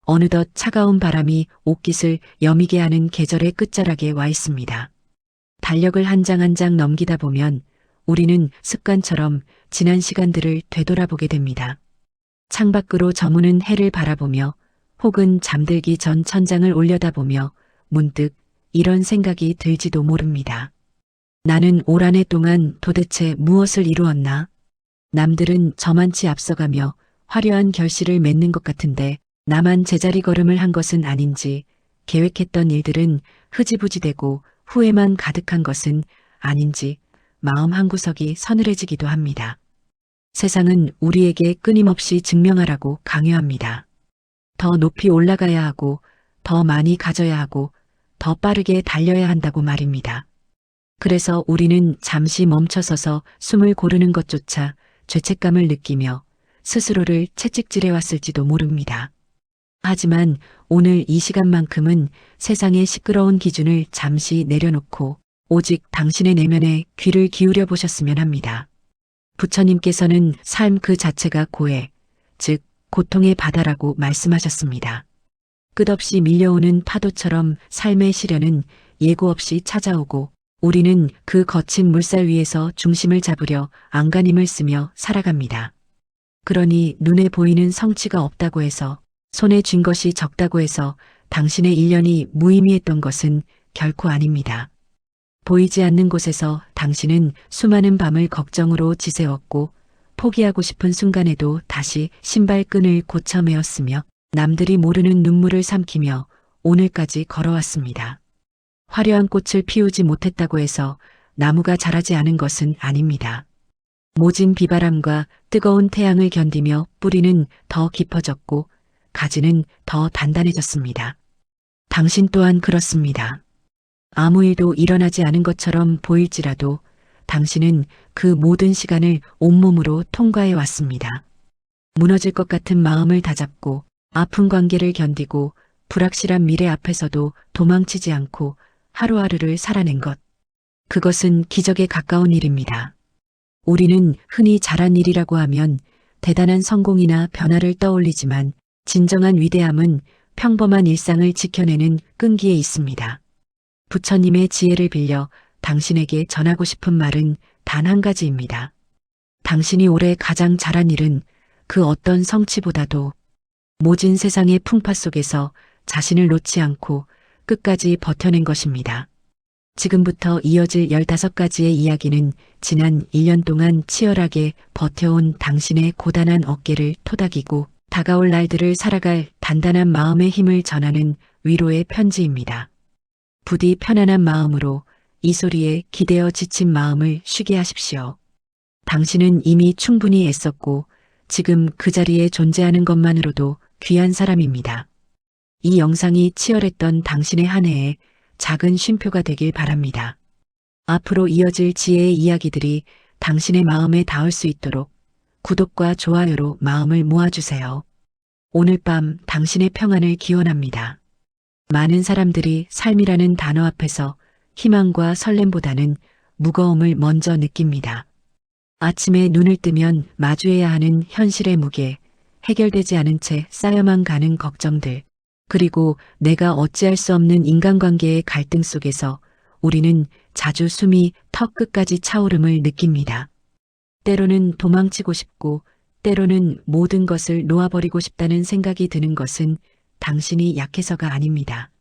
어느덧 차가운 바람이 옷깃을 여미게 하는 계절의 끝자락에 와 있습니다. 달력을 한 장 한 장 넘기다 보면 우리는 습관처럼 지난 시간들을 되돌아보게 됩니다. 창밖으로 저무는 해를 바라보며 혹은 잠들기 전 천장을 올려다보며 문득 이런 생각이 들지도 모릅니다. 나는 올 한 해 동안 도대체 무엇을 이루었나? 남들은 저만치 앞서가며 화려한 결실을 맺는 것 같은데 나만 제자리 걸음을 한 것은 아닌지, 계획했던 일들은 흐지부지되고 후회만 가득한 것은 아닌지 마음 한구석이 서늘해지기도 합니다. 세상은 우리에게 끊임없이 증명하라고 강요합니다. 더 높이 올라가야 하고, 더 많이 가져야 하고, 더 빠르게 달려야 한다고 말입니다. 그래서 우리는 잠시 멈춰서서 숨을 고르는 것조차 죄책감을 느끼며 스스로를 채찍질해 왔을지도 모릅니다. 하지만 오늘 이 시간만큼은 세상의 시끄러운 기준을 잠시 내려놓고 오직 당신의 내면에 귀를 기울여 보셨으면 합니다. 부처님께서는 삶 그 자체가 고해, 즉 고통의 바다라고 말씀하셨습니다. 끝없이 밀려오는 파도처럼 삶의 시련은 예고 없이 찾아오고 우리는 그 거친 물살 위에서 중심을 잡으려 안간힘을 쓰며 살아갑니다. 그러니 눈에 보이는 성취가 없다고 해서, 손에 쥔 것이 적다고 해서 당신의 1년이 무의미했던 것은 결코 아닙니다. 보이지 않는 곳에서 당신은 수많은 밤을 걱정으로 지새웠고 포기하고 싶은 순간에도 다시 신발끈을 고쳐 메었으며 남들이 모르는 눈물을 삼키며 오늘까지 걸어왔습니다. 화려한 꽃을 피우지 못했다고 해서 나무가 자라지 않은 것은 아닙니다. 모진 비바람과 뜨거운 태양을 견디며 뿌리는 더 깊어졌고 가지는 더 단단해졌습니다. 당신 또한 그렇습니다. 아무 일도 일어나지 않은 것처럼 보일지라도 당신은 그 모든 시간을 온몸으로 통과해 왔습니다. 무너질 것 같은 마음을 다잡고 아픈 관계를 견디고 불확실한 미래 앞에서도 도망치지 않고 하루하루를 살아낸 것. 그것은 기적에 가까운 일입니다. 우리는 흔히 잘한 일이라고 하면 대단한 성공이나 변화를 떠올리지만 진정한 위대함은 평범한 일상을 지켜내는 끈기에 있습니다. 부처님의 지혜를 빌려 당신에게 전하고 싶은 말은 단 한 가지입니다. 당신이 올해 가장 잘한 일은 그 어떤 성취보다도 모진 세상의 풍파 속에서 자신을 놓지 않고 끝까지 버텨낸 것입니다. 지금부터 이어질 15가지의 이야기는 지난 1년 동안 치열하게 버텨온 당신의 고단한 어깨를 토닥이고 다가올 날들을 살아갈 단단한 마음의 힘을 전하는 위로의 편지입니다. 부디 편안한 마음으로 이 소리에 기대어 지친 마음을 쉬게 하십시오. 당신은 이미 충분히 애썼고 지금 그 자리에 존재하는 것만으로도 귀한 사람입니다. 이 영상이 치열했던 당신의 한 해에 작은 쉼표가 되길 바랍니다. 앞으로 이어질 지혜의 이야기들이 당신의 마음에 닿을 수 있도록 구독과 좋아요로 마음을 모아주세요. 오늘 밤 당신의 평안을 기원합니다. 많은 사람들이 삶이라는 단어 앞에서 희망과 설렘보다는 무거움을 먼저 느낍니다. 아침에 눈을 뜨면 마주해야 하는 현실의 무게, 해결되지 않은 채 쌓여만 가는 걱정들, 그리고 내가 어찌할 수 없는 인간관계의 갈등 속에서 우리는 자주 숨이 턱 끝까지 차오름을 느낍니다. 때로는 도망치고 싶고 때로는 모든 것을 놓아버리고 싶다는 생각이 드는 것은 당신이 약해서가 아닙니다.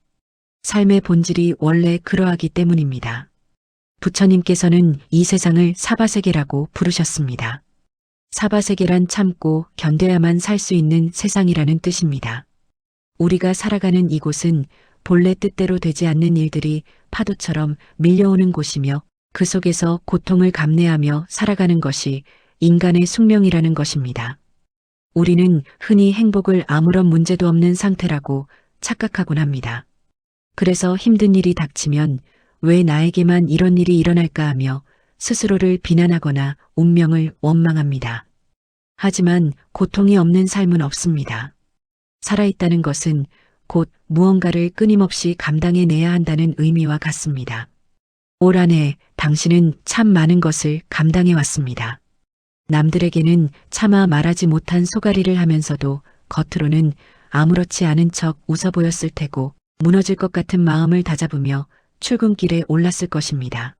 삶의 본질이 원래 그러하기 때문입니다. 부처님께서는 이 세상을 사바세계라고 부르셨습니다. 사바세계란 참고 견뎌야만 살 수 있는 세상이라는 뜻입니다. 우리가 살아가는 이곳은 본래 뜻대로 되지 않는 일들이 파도처럼 밀려오는 곳이며 그 속에서 고통을 감내하며 살아가는 것이 인간의 숙명이라는 것입니다. 우리는 흔히 행복을 아무런 문제도 없는 상태라고 착각하곤 합니다. 그래서 힘든 일이 닥치면 왜 나에게만 이런 일이 일어날까 하며 스스로를 비난하거나 운명을 원망합니다. 하지만 고통이 없는 삶은 없습니다. 살아있다는 것은 곧 무언가를 끊임없이 감당해내야 한다는 의미와 같습니다. 올 한 해 당신은 참 많은 것을 감당해왔습니다. 남들에게는 차마 말하지 못한 소가리를 하면서도 겉으로는 아무렇지 않은 척 웃어 보였을 테고 무너질 것 같은 마음을 다잡으며 출근길에 올랐을 것입니다.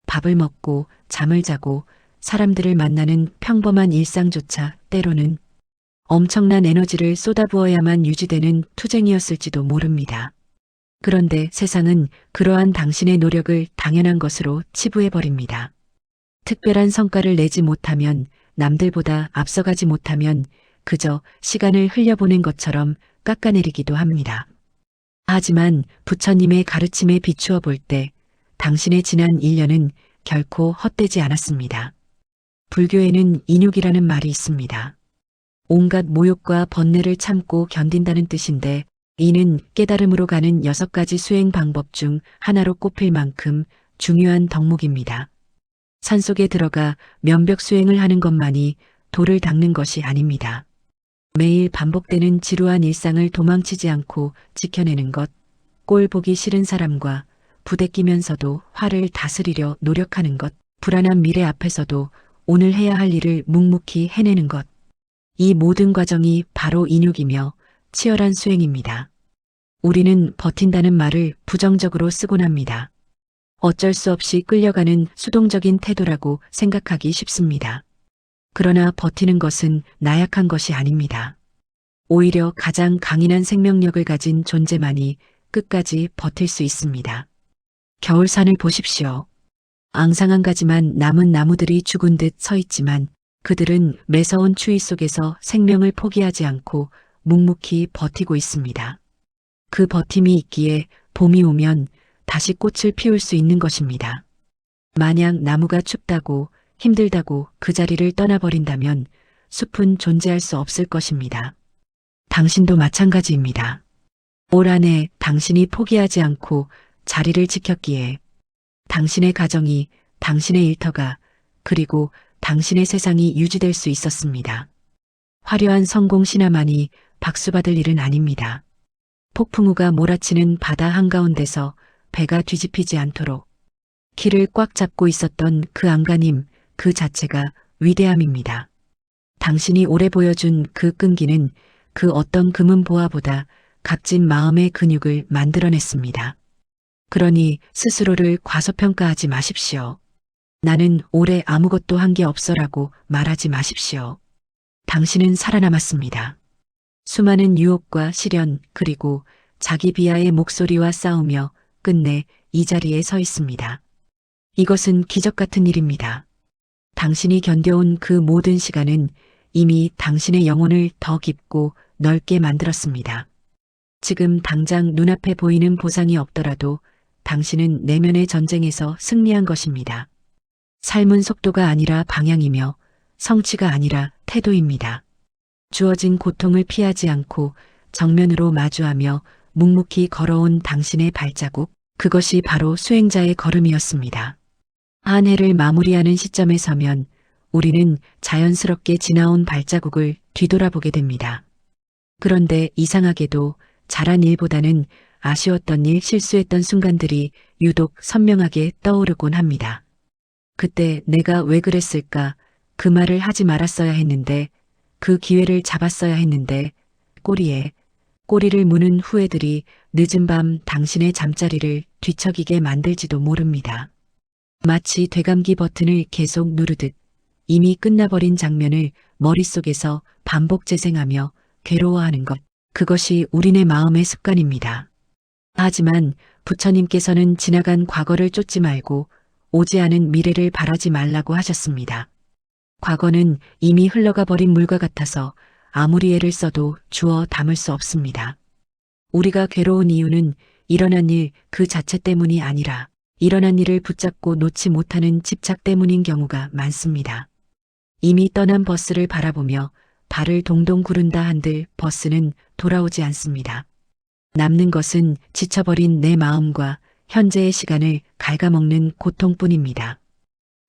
밥을 먹고 잠을 자고 사람들을 만나는 평범한 일상조차 때로는 엄청난 에너지를 쏟아부어야만 유지되는 투쟁이었을지도 모릅니다. 그런데 세상은 그러한 당신의 노력을 당연한 것으로 치부해버립니다. 특별한 성과를 내지 못하면, 남들보다 앞서가지 못하면 그저 시간을 흘려보낸 것처럼 깎아내리기도 합니다. 하지만 부처님의 가르침에 비추어 볼 때 당신의 지난 1년은 결코 헛되지 않았습니다. 불교에는 인육이라는 말이 있습니다. 온갖 모욕과 번뇌를 참고 견딘다는 뜻인데, 이는 깨달음으로 가는 6가지 수행 방법 중 하나로 꼽힐 만큼 중요한 덕목입니다. 산속에 들어가 면벽 수행을 하는 것만이 도를 닦는 것이 아닙니다. 매일 반복되는 지루한 일상을 도망치지 않고 지켜내는 것, 꼴 보기 싫은 사람과 부대끼면서도 화를 다스리려 노력하는 것, 불안한 미래 앞에서도 오늘 해야 할 일을 묵묵히 해내는 것. 이 모든 과정이 바로 인육이며 치열한 수행입니다. 우리는 버틴다는 말을 부정적으로 쓰곤 합니다. 어쩔 수 없이 끌려가는 수동적인 태도라고 생각하기 쉽습니다. 그러나 버티는 것은 나약한 것이 아닙니다. 오히려 가장 강인한 생명력을 가진 존재만이 끝까지 버틸 수 있습니다. 겨울산을 보십시오. 앙상 한 가지만 남은 나무들이 죽은 듯 서 있지만 그들은 매서운 추위 속에서 생명을 포기하지 않고 묵묵히 버티고 있습니다. 그 버팀이 있기에 봄이 오면 다시 꽃을 피울 수 있는 것입니다. 만약 나무가 춥다고 힘들다고 그 자리를 떠나버린다면 숲은 존재할 수 없을 것입니다. 당신도 마찬가지입니다. 올 한 해 당신이 포기하지 않고 자리를 지켰기에 당신의 가정이, 당신의 일터가, 그리고 당신의 세상이 유지될 수 있었습니다. 화려한 성공 신화만이 박수받을 일은 아닙니다. 폭풍우가 몰아치는 바다 한가운데서 배가 뒤집히지 않도록 길을 꽉 잡고 있었던 그 안간힘, 그 자체가 위대함입니다. 당신이 오래 보여준 그 끈기는 그 어떤 금은 보화보다 값진 마음의 근육을 만들어냈습니다. 그러니 스스로를 과소평가하지 마십시오. 나는 올해 아무것도 한 게 없어라고 말하지 마십시오. 당신은 살아남았습니다. 수많은 유혹과 시련 그리고 자기 비하의 목소리와 싸우며 끝내 이 자리에 서 있습니다. 이것은 기적 같은 일입니다. 당신이 견뎌온 그 모든 시간은 이미 당신의 영혼을 더 깊고 넓게 만들었습니다. 지금 당장 눈앞에 보이는 보상이 없더라도 당신은 내면의 전쟁에서 승리한 것입니다. 삶은 속도가 아니라 방향이며 성취가 아니라 태도입니다. 주어진 고통을 피하지 않고 정면으로 마주하며 묵묵히 걸어온 당신의 발자국, 그것이 바로 수행자의 걸음이었습니다. 한 해를 마무리하는 시점에 서면 우리는 자연스럽게 지나온 발자국을 뒤돌아보게 됩니다. 그런데 이상하게도 잘한 일보다는 아쉬웠던 일, 실수했던 순간들이 유독 선명하게 떠오르곤 합니다. 그때 내가 왜 그랬을까? 그 말을 하지 말았어야 했는데, 그 기회를 잡았어야 했는데, 꼬리를 무는 후회들이 늦은 밤 당신의 잠자리를 뒤척이게 만들지도 모릅니다. 마치 되감기 버튼을 계속 누르듯 이미 끝나버린 장면을 머릿속에서 반복 재생하며 괴로워하는 것, 그것이 우리네 마음의 습관입니다. 하지만 부처님께서는 지나간 과거를 쫓지 말고 오지 않은 미래를 바라지 말라고 하셨습니다. 과거는 이미 흘러가 버린 물과 같아서 아무리 애를 써도 주워 담을 수 없습니다. 우리가 괴로운 이유는 일어난 일 그 자체 때문이 아니라 일어난 일을 붙잡고 놓지 못하는 집착 때문인 경우가 많습니다. 이미 떠난 버스를 바라보며 발을 동동 구른다 한들 버스는 돌아오지 않습니다. 남는 것은 지쳐버린 내 마음과 현재의 시간을 갉아먹는 고통뿐입니다.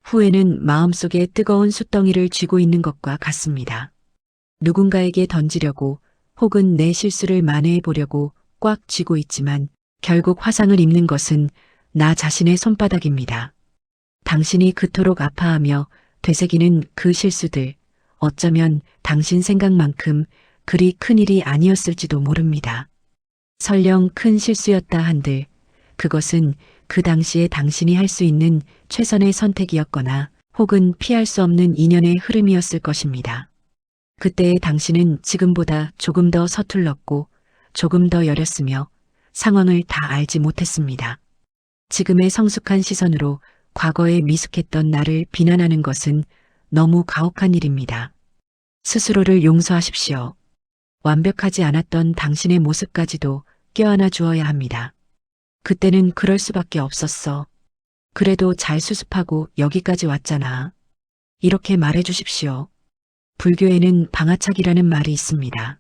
후회는 마음속에 뜨거운 숯덩이를 쥐고 있는 것과 같습니다. 누군가에게 던지려고 혹은 내 실수를 만회해 보려고 꽉 쥐고 있지만 결국 화상을 입는 것은 나 자신의 손바닥입니다. 당신이 그토록 아파하며 되새기는 그 실수들, 어쩌면 당신 생각만큼 그리 큰 일이 아니었을지도 모릅니다. 설령 큰 실수였다 한들 그것은 그 당시에 당신이 할 수 있는 최선의 선택이었거나 혹은 피할 수 없는 인연의 흐름이었을 것입니다. 그때의 당신은 지금보다 조금 더 서툴렀고 조금 더 여렸으며 상황을 다 알지 못했습니다. 지금의 성숙한 시선으로 과거에 미숙했던 나를 비난하는 것은 너무 가혹한 일입니다. 스스로를 용서하십시오. 완벽하지 않았던 당신의 모습까지도 껴안아 주어야 합니다. 그때는 그럴 수밖에 없었어. 그래도 잘 수습하고 여기까지 왔잖아. 이렇게 말해 주십시오. 불교에는 방아착이라는 말이 있습니다.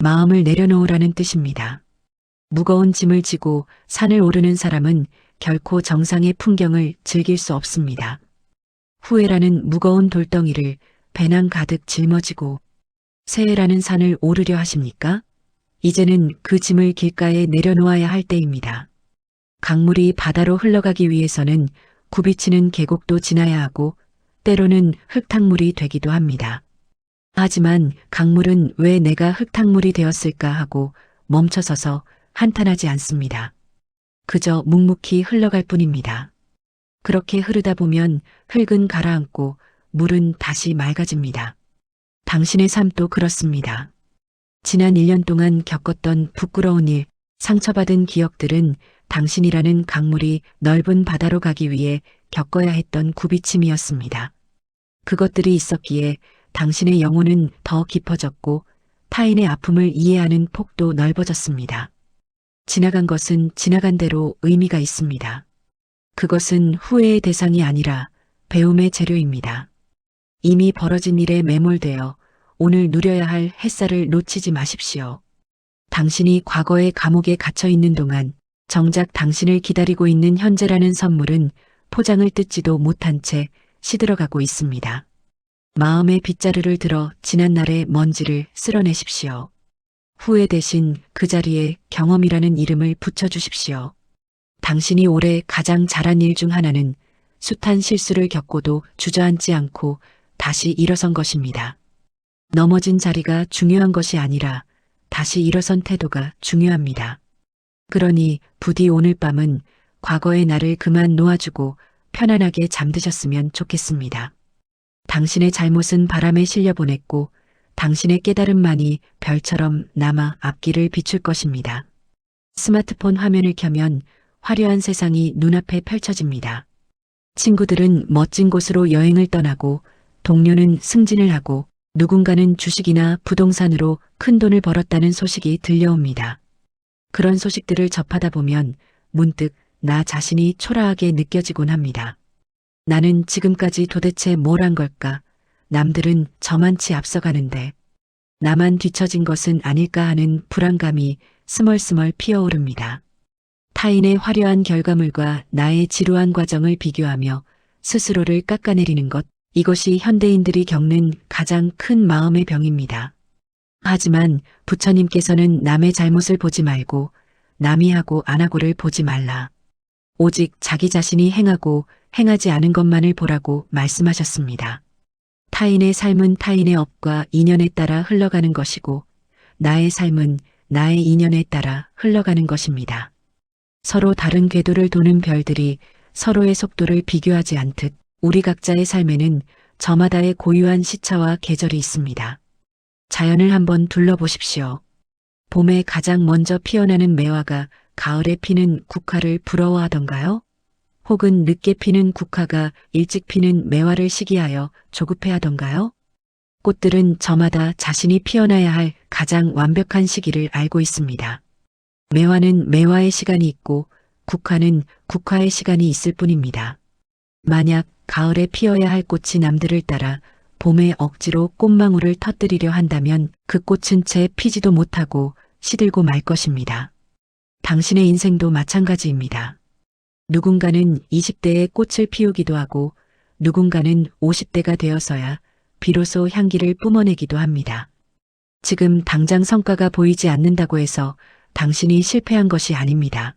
마음을 내려놓으라는 뜻입니다. 무거운 짐을 지고 산을 오르는 사람은 결코 정상의 풍경을 즐길 수 없습니다. 후회라는 무거운 돌덩이를 배낭 가득 짊어지고 새해라는 산을 오르려 하십니까? 이제는 그 짐을 길가에 내려놓아야 할 때입니다. 강물이 바다로 흘러가기 위해서는 굽이치는 계곡도 지나야 하고 때로는 흙탕물이 되기도 합니다. 하지만 강물은 왜 내가 흙탕물이 되었을까 하고 멈춰서서 한탄하지 않습니다. 그저 묵묵히 흘러갈 뿐입니다. 그렇게 흐르다 보면 흙은 가라앉고 물은 다시 맑아집니다. 당신의 삶도 그렇습니다. 지난 1년 동안 겪었던 부끄러운 일, 상처받은 기억들은 당신이라는 강물이 넓은 바다로 가기 위해 겪어야 했던 굽이침이었습니다. 그것들이 있었기에 당신의 영혼은 더 깊어졌고 타인의 아픔을 이해하는 폭도 넓어졌습니다. 지나간 것은 지나간 대로 의미가 있습니다. 그것은 후회의 대상이 아니라 배움의 재료입니다. 이미 벌어진 일에 매몰되어 오늘 누려야 할 햇살을 놓치지 마십시오. 당신이 과거의 감옥에 갇혀 있는 동안 정작 당신을 기다리고 있는 현재라는 선물은 포장을 뜯지도 못한 채 시들어가고 있습니다. 마음의 빗자루를 들어 지난날의 먼지를 쓸어내십시오. 후회 대신 그 자리에 경험이라는 이름을 붙여주십시오. 당신이 올해 가장 잘한 일 중 하나는 숱한 실수를 겪고도 주저앉지 않고 다시 일어선 것입니다. 넘어진 자리가 중요한 것이 아니라 다시 일어선 태도가 중요합니다. 그러니 부디 오늘 밤은 과거의 나를 그만 놓아주고 편안하게 잠드셨으면 좋겠습니다. 당신의 잘못은 바람에 실려보냈고 당신의 깨달음만이 별처럼 남아 앞길을 비출 것입니다. 스마트폰 화면을 켜면 화려한 세상이 눈앞에 펼쳐집니다. 친구들은 멋진 곳으로 여행을 떠나고 동료는 승진을 하고 누군가는 주식이나 부동산으로 큰 돈을 벌었다는 소식이 들려옵니다. 그런 소식들을 접하다 보면 문득 나 자신이 초라하게 느껴지곤 합니다. 나는 지금까지 도대체 뭘 한 걸까? 남들은 저만치 앞서가는데 나만 뒤처진 것은 아닐까 하는 불안감이 스멀스멀 피어오릅니다. 타인의 화려한 결과물과 나의 지루한 과정을 비교하며 스스로를 깎아내리는 것, 이것이 현대인들이 겪는 가장 큰 마음의 병입니다. 하지만 부처님께서는 남의 잘못을 보지 말고 남이 하고 안 하고를 보지 말라. 오직 자기 자신이 행하고 행하지 않은 것만을 보라고 말씀하셨습니다. 타인의 삶은 타인의 업과 인연에 따라 흘러가는 것이고 나의 삶은 나의 인연에 따라 흘러가는 것입니다. 서로 다른 궤도를 도는 별들이 서로의 속도를 비교하지 않듯 우리 각자의 삶에는 저마다의 고유한 시차와 계절이 있습니다. 자연을 한번 둘러보십시오. 봄에 가장 먼저 피어나는 매화가 가을에 피는 국화를 부러워하던가요? 혹은 늦게 피는 국화가 일찍 피는 매화를 시기하여 조급해하던가요? 꽃들은 저마다 자신이 피어나야 할 가장 완벽한 시기를 알고 있습니다. 매화는 매화의 시간이 있고 국화는 국화의 시간이 있을 뿐입니다. 만약 가을에 피어야 할 꽃이 남들을 따라 봄에 억지로 꽃망울을 터뜨리려 한다면 그 꽃은 채 피지도 못하고 시들고 말 것입니다. 당신의 인생도 마찬가지입니다. 누군가는 20대에 꽃을 피우기도 하고 누군가는 50대가 되어서야 비로소 향기를 뿜어내기도 합니다. 지금 당장 성과가 보이지 않는다고 해서 당신이 실패한 것이 아닙니다.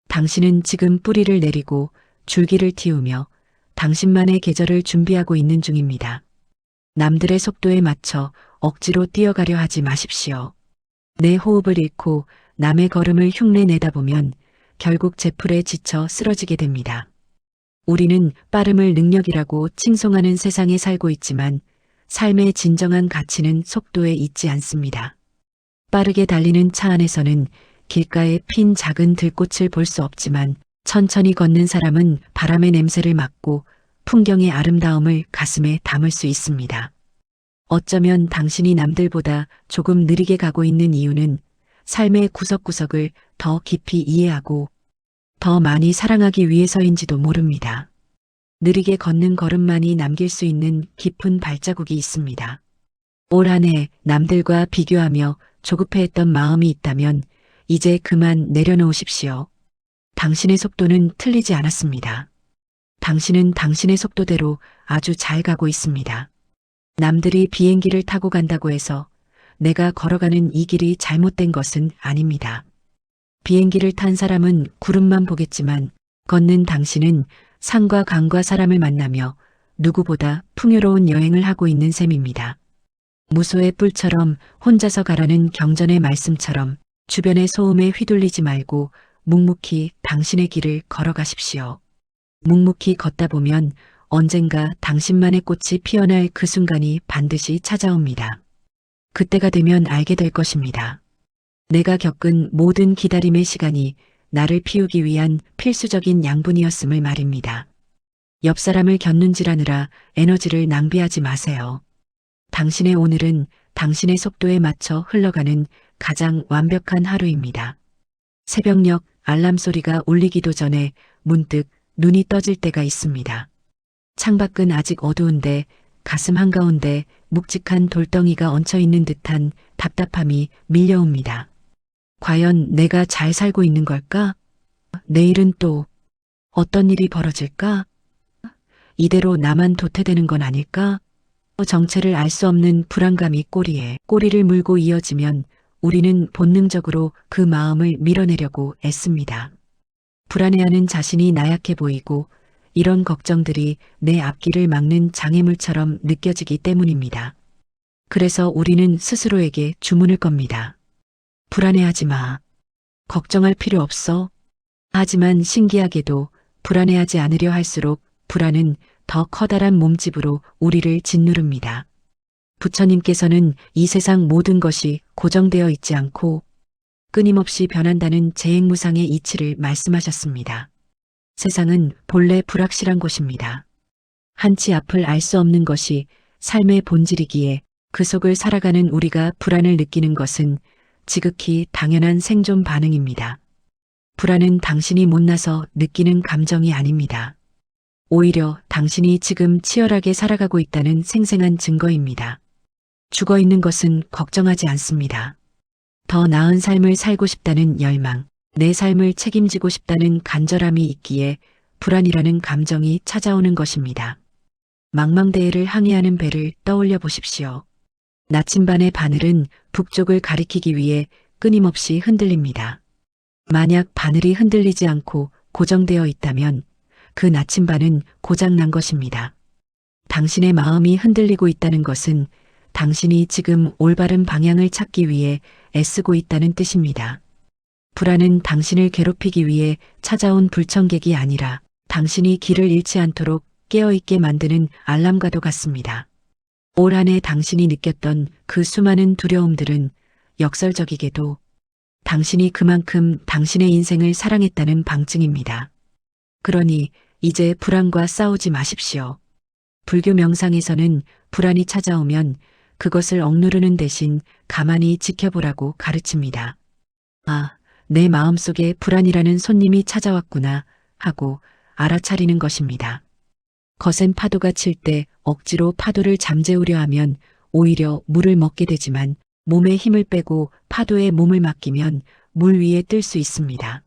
당신은 지금 뿌리를 내리고 줄기를 틔우며 당신만의 계절을 준비하고 있는 중입니다. 남들의 속도에 맞춰 억지로 뛰어가려 하지 마십시오. 내 호흡을 잃고 남의 걸음을 흉내 내다 보면 결국 제풀에 지쳐 쓰러지게 됩니다. 우리는 빠름을 능력이라고 칭송하는 세상에 살고 있지만 삶의 진정한 가치는 속도에 있지 않습니다. 빠르게 달리는 차 안에서는 길가에 핀 작은 들꽃을 볼 수 없지만 천천히 걷는 사람은 바람의 냄새를 맡고 풍경의 아름다움을 가슴에 담을 수 있습니다. 어쩌면 당신이 남들보다 조금 느리게 가고 있는 이유는 삶의 구석구석을 더 깊이 이해하고 더 많이 사랑하기 위해서인지도 모릅니다. 느리게 걷는 걸음만이 남길 수 있는 깊은 발자국이 있습니다. 올 한 해 남들과 비교하며 조급해했던 마음이 있다면 이제 그만 내려놓으십시오. 당신의 속도는 틀리지 않았습니다. 당신은 당신의 속도대로 아주 잘 가고 있습니다. 남들이 비행기를 타고 간다고 해서 내가 걸어가는 이 길이 잘못된 것은 아닙니다. 비행기를 탄 사람은 구름만 보겠지만 걷는 당신은 산과 강과 사람을 만나며 누구보다 풍요로운 여행을 하고 있는 셈입니다. 무소의 뿔처럼 혼자서 가라는 경전의 말씀처럼 주변의 소음에 휘둘리지 말고 묵묵히 당신의 길을 걸어가십시오. 묵묵히 걷다 보면 언젠가 당신만의 꽃이 피어날 그 순간이 반드시 찾아옵니다. 그때가 되면 알게 될 것입니다. 내가 겪은 모든 기다림의 시간이 나를 피우기 위한 필수적인 양분이었음을 말입니다. 옆 사람을 견눈질하느라 에너지를 낭비하지 마세요. 당신의 오늘은 당신의 속도에 맞춰 흘러가는 가장 완벽한 하루입니다. 새벽녘 알람 소리가 울리기도 전에 문득 눈이 떠질 때가 있습니다. 창밖은 아직 어두운데 가슴 한가운데 묵직한 돌덩이가 얹혀있는 듯한 답답함이 밀려옵니다. 과연 내가 잘 살고 있는 걸까? 내일은 또 어떤 일이 벌어질까? 이대로 나만 도태되는 건 아닐까? 정체를 알 수 없는 불안감이 꼬리에 꼬리를 물고 이어지면 우리는 본능적으로 그 마음을 밀어내려고 애씁니다. 불안해하는 자신이 나약해 보이고 이런 걱정들이 내 앞길을 막는 장애물처럼 느껴지기 때문입니다. 그래서 우리는 스스로에게 주문을 겁니다. 불안해하지 마. 걱정할 필요 없어. 하지만 신기하게도 불안해하지 않으려 할수록 불안은 더 커다란 몸집으로 우리를 짓누릅니다. 부처님께서는 이 세상 모든 것이 고정되어 있지 않고 끊임없이 변한다는 재행무상의 이치를 말씀하셨습니다. 세상은 본래 불확실한 곳입니다. 한치 앞을 알 수 없는 것이 삶의 본질이기에 그 속을 살아가는 우리가 불안을 느끼는 것은 지극히 당연한 생존 반응입니다. 불안은 당신이 못나서 느끼는 감정이 아닙니다. 오히려 당신이 지금 치열하게 살아가고 있다는 생생한 증거입니다. 죽어 있는 것은 걱정하지 않습니다. 더 나은 삶을 살고 싶다는 열망, 내 삶을 책임지고 싶다는 간절함이 있기에 불안이라는 감정이 찾아오는 것입니다. 망망대해를 항해하는 배를 떠올려 보십시오. 나침반의 바늘은 북쪽을 가리키기 위해 끊임없이 흔들립니다. 만약 바늘이 흔들리지 않고 고정되어 있다면 그 나침반은 고장난 것입니다. 당신의 마음이 흔들리고 있다는 것은 당신이 지금 올바른 방향을 찾기 위해 애쓰고 있다는 뜻입니다. 불안은 당신을 괴롭히기 위해 찾아온 불청객이 아니라 당신이 길을 잃지 않도록 깨어있게 만드는 알람과도 같습니다. 올 한 해 당신이 느꼈던 그 수많은 두려움들은 역설적이게도 당신이 그만큼 당신의 인생을 사랑했다는 방증입니다. 그러니 이제 불안과 싸우지 마십시오. 불교 명상에서는 불안이 찾아오면 그것을 억누르는 대신 가만히 지켜보라고 가르칩니다. 아, 내 마음속에 불안이라는 손님이 찾아왔구나 하고 알아차리는 것입니다. 거센 파도가 칠 때 억지로 파도를 잠재우려 하면 오히려 물을 먹게 되지만 몸에 힘을 빼고 파도에 몸을 맡기면 물 위에 뜰 수 있습니다.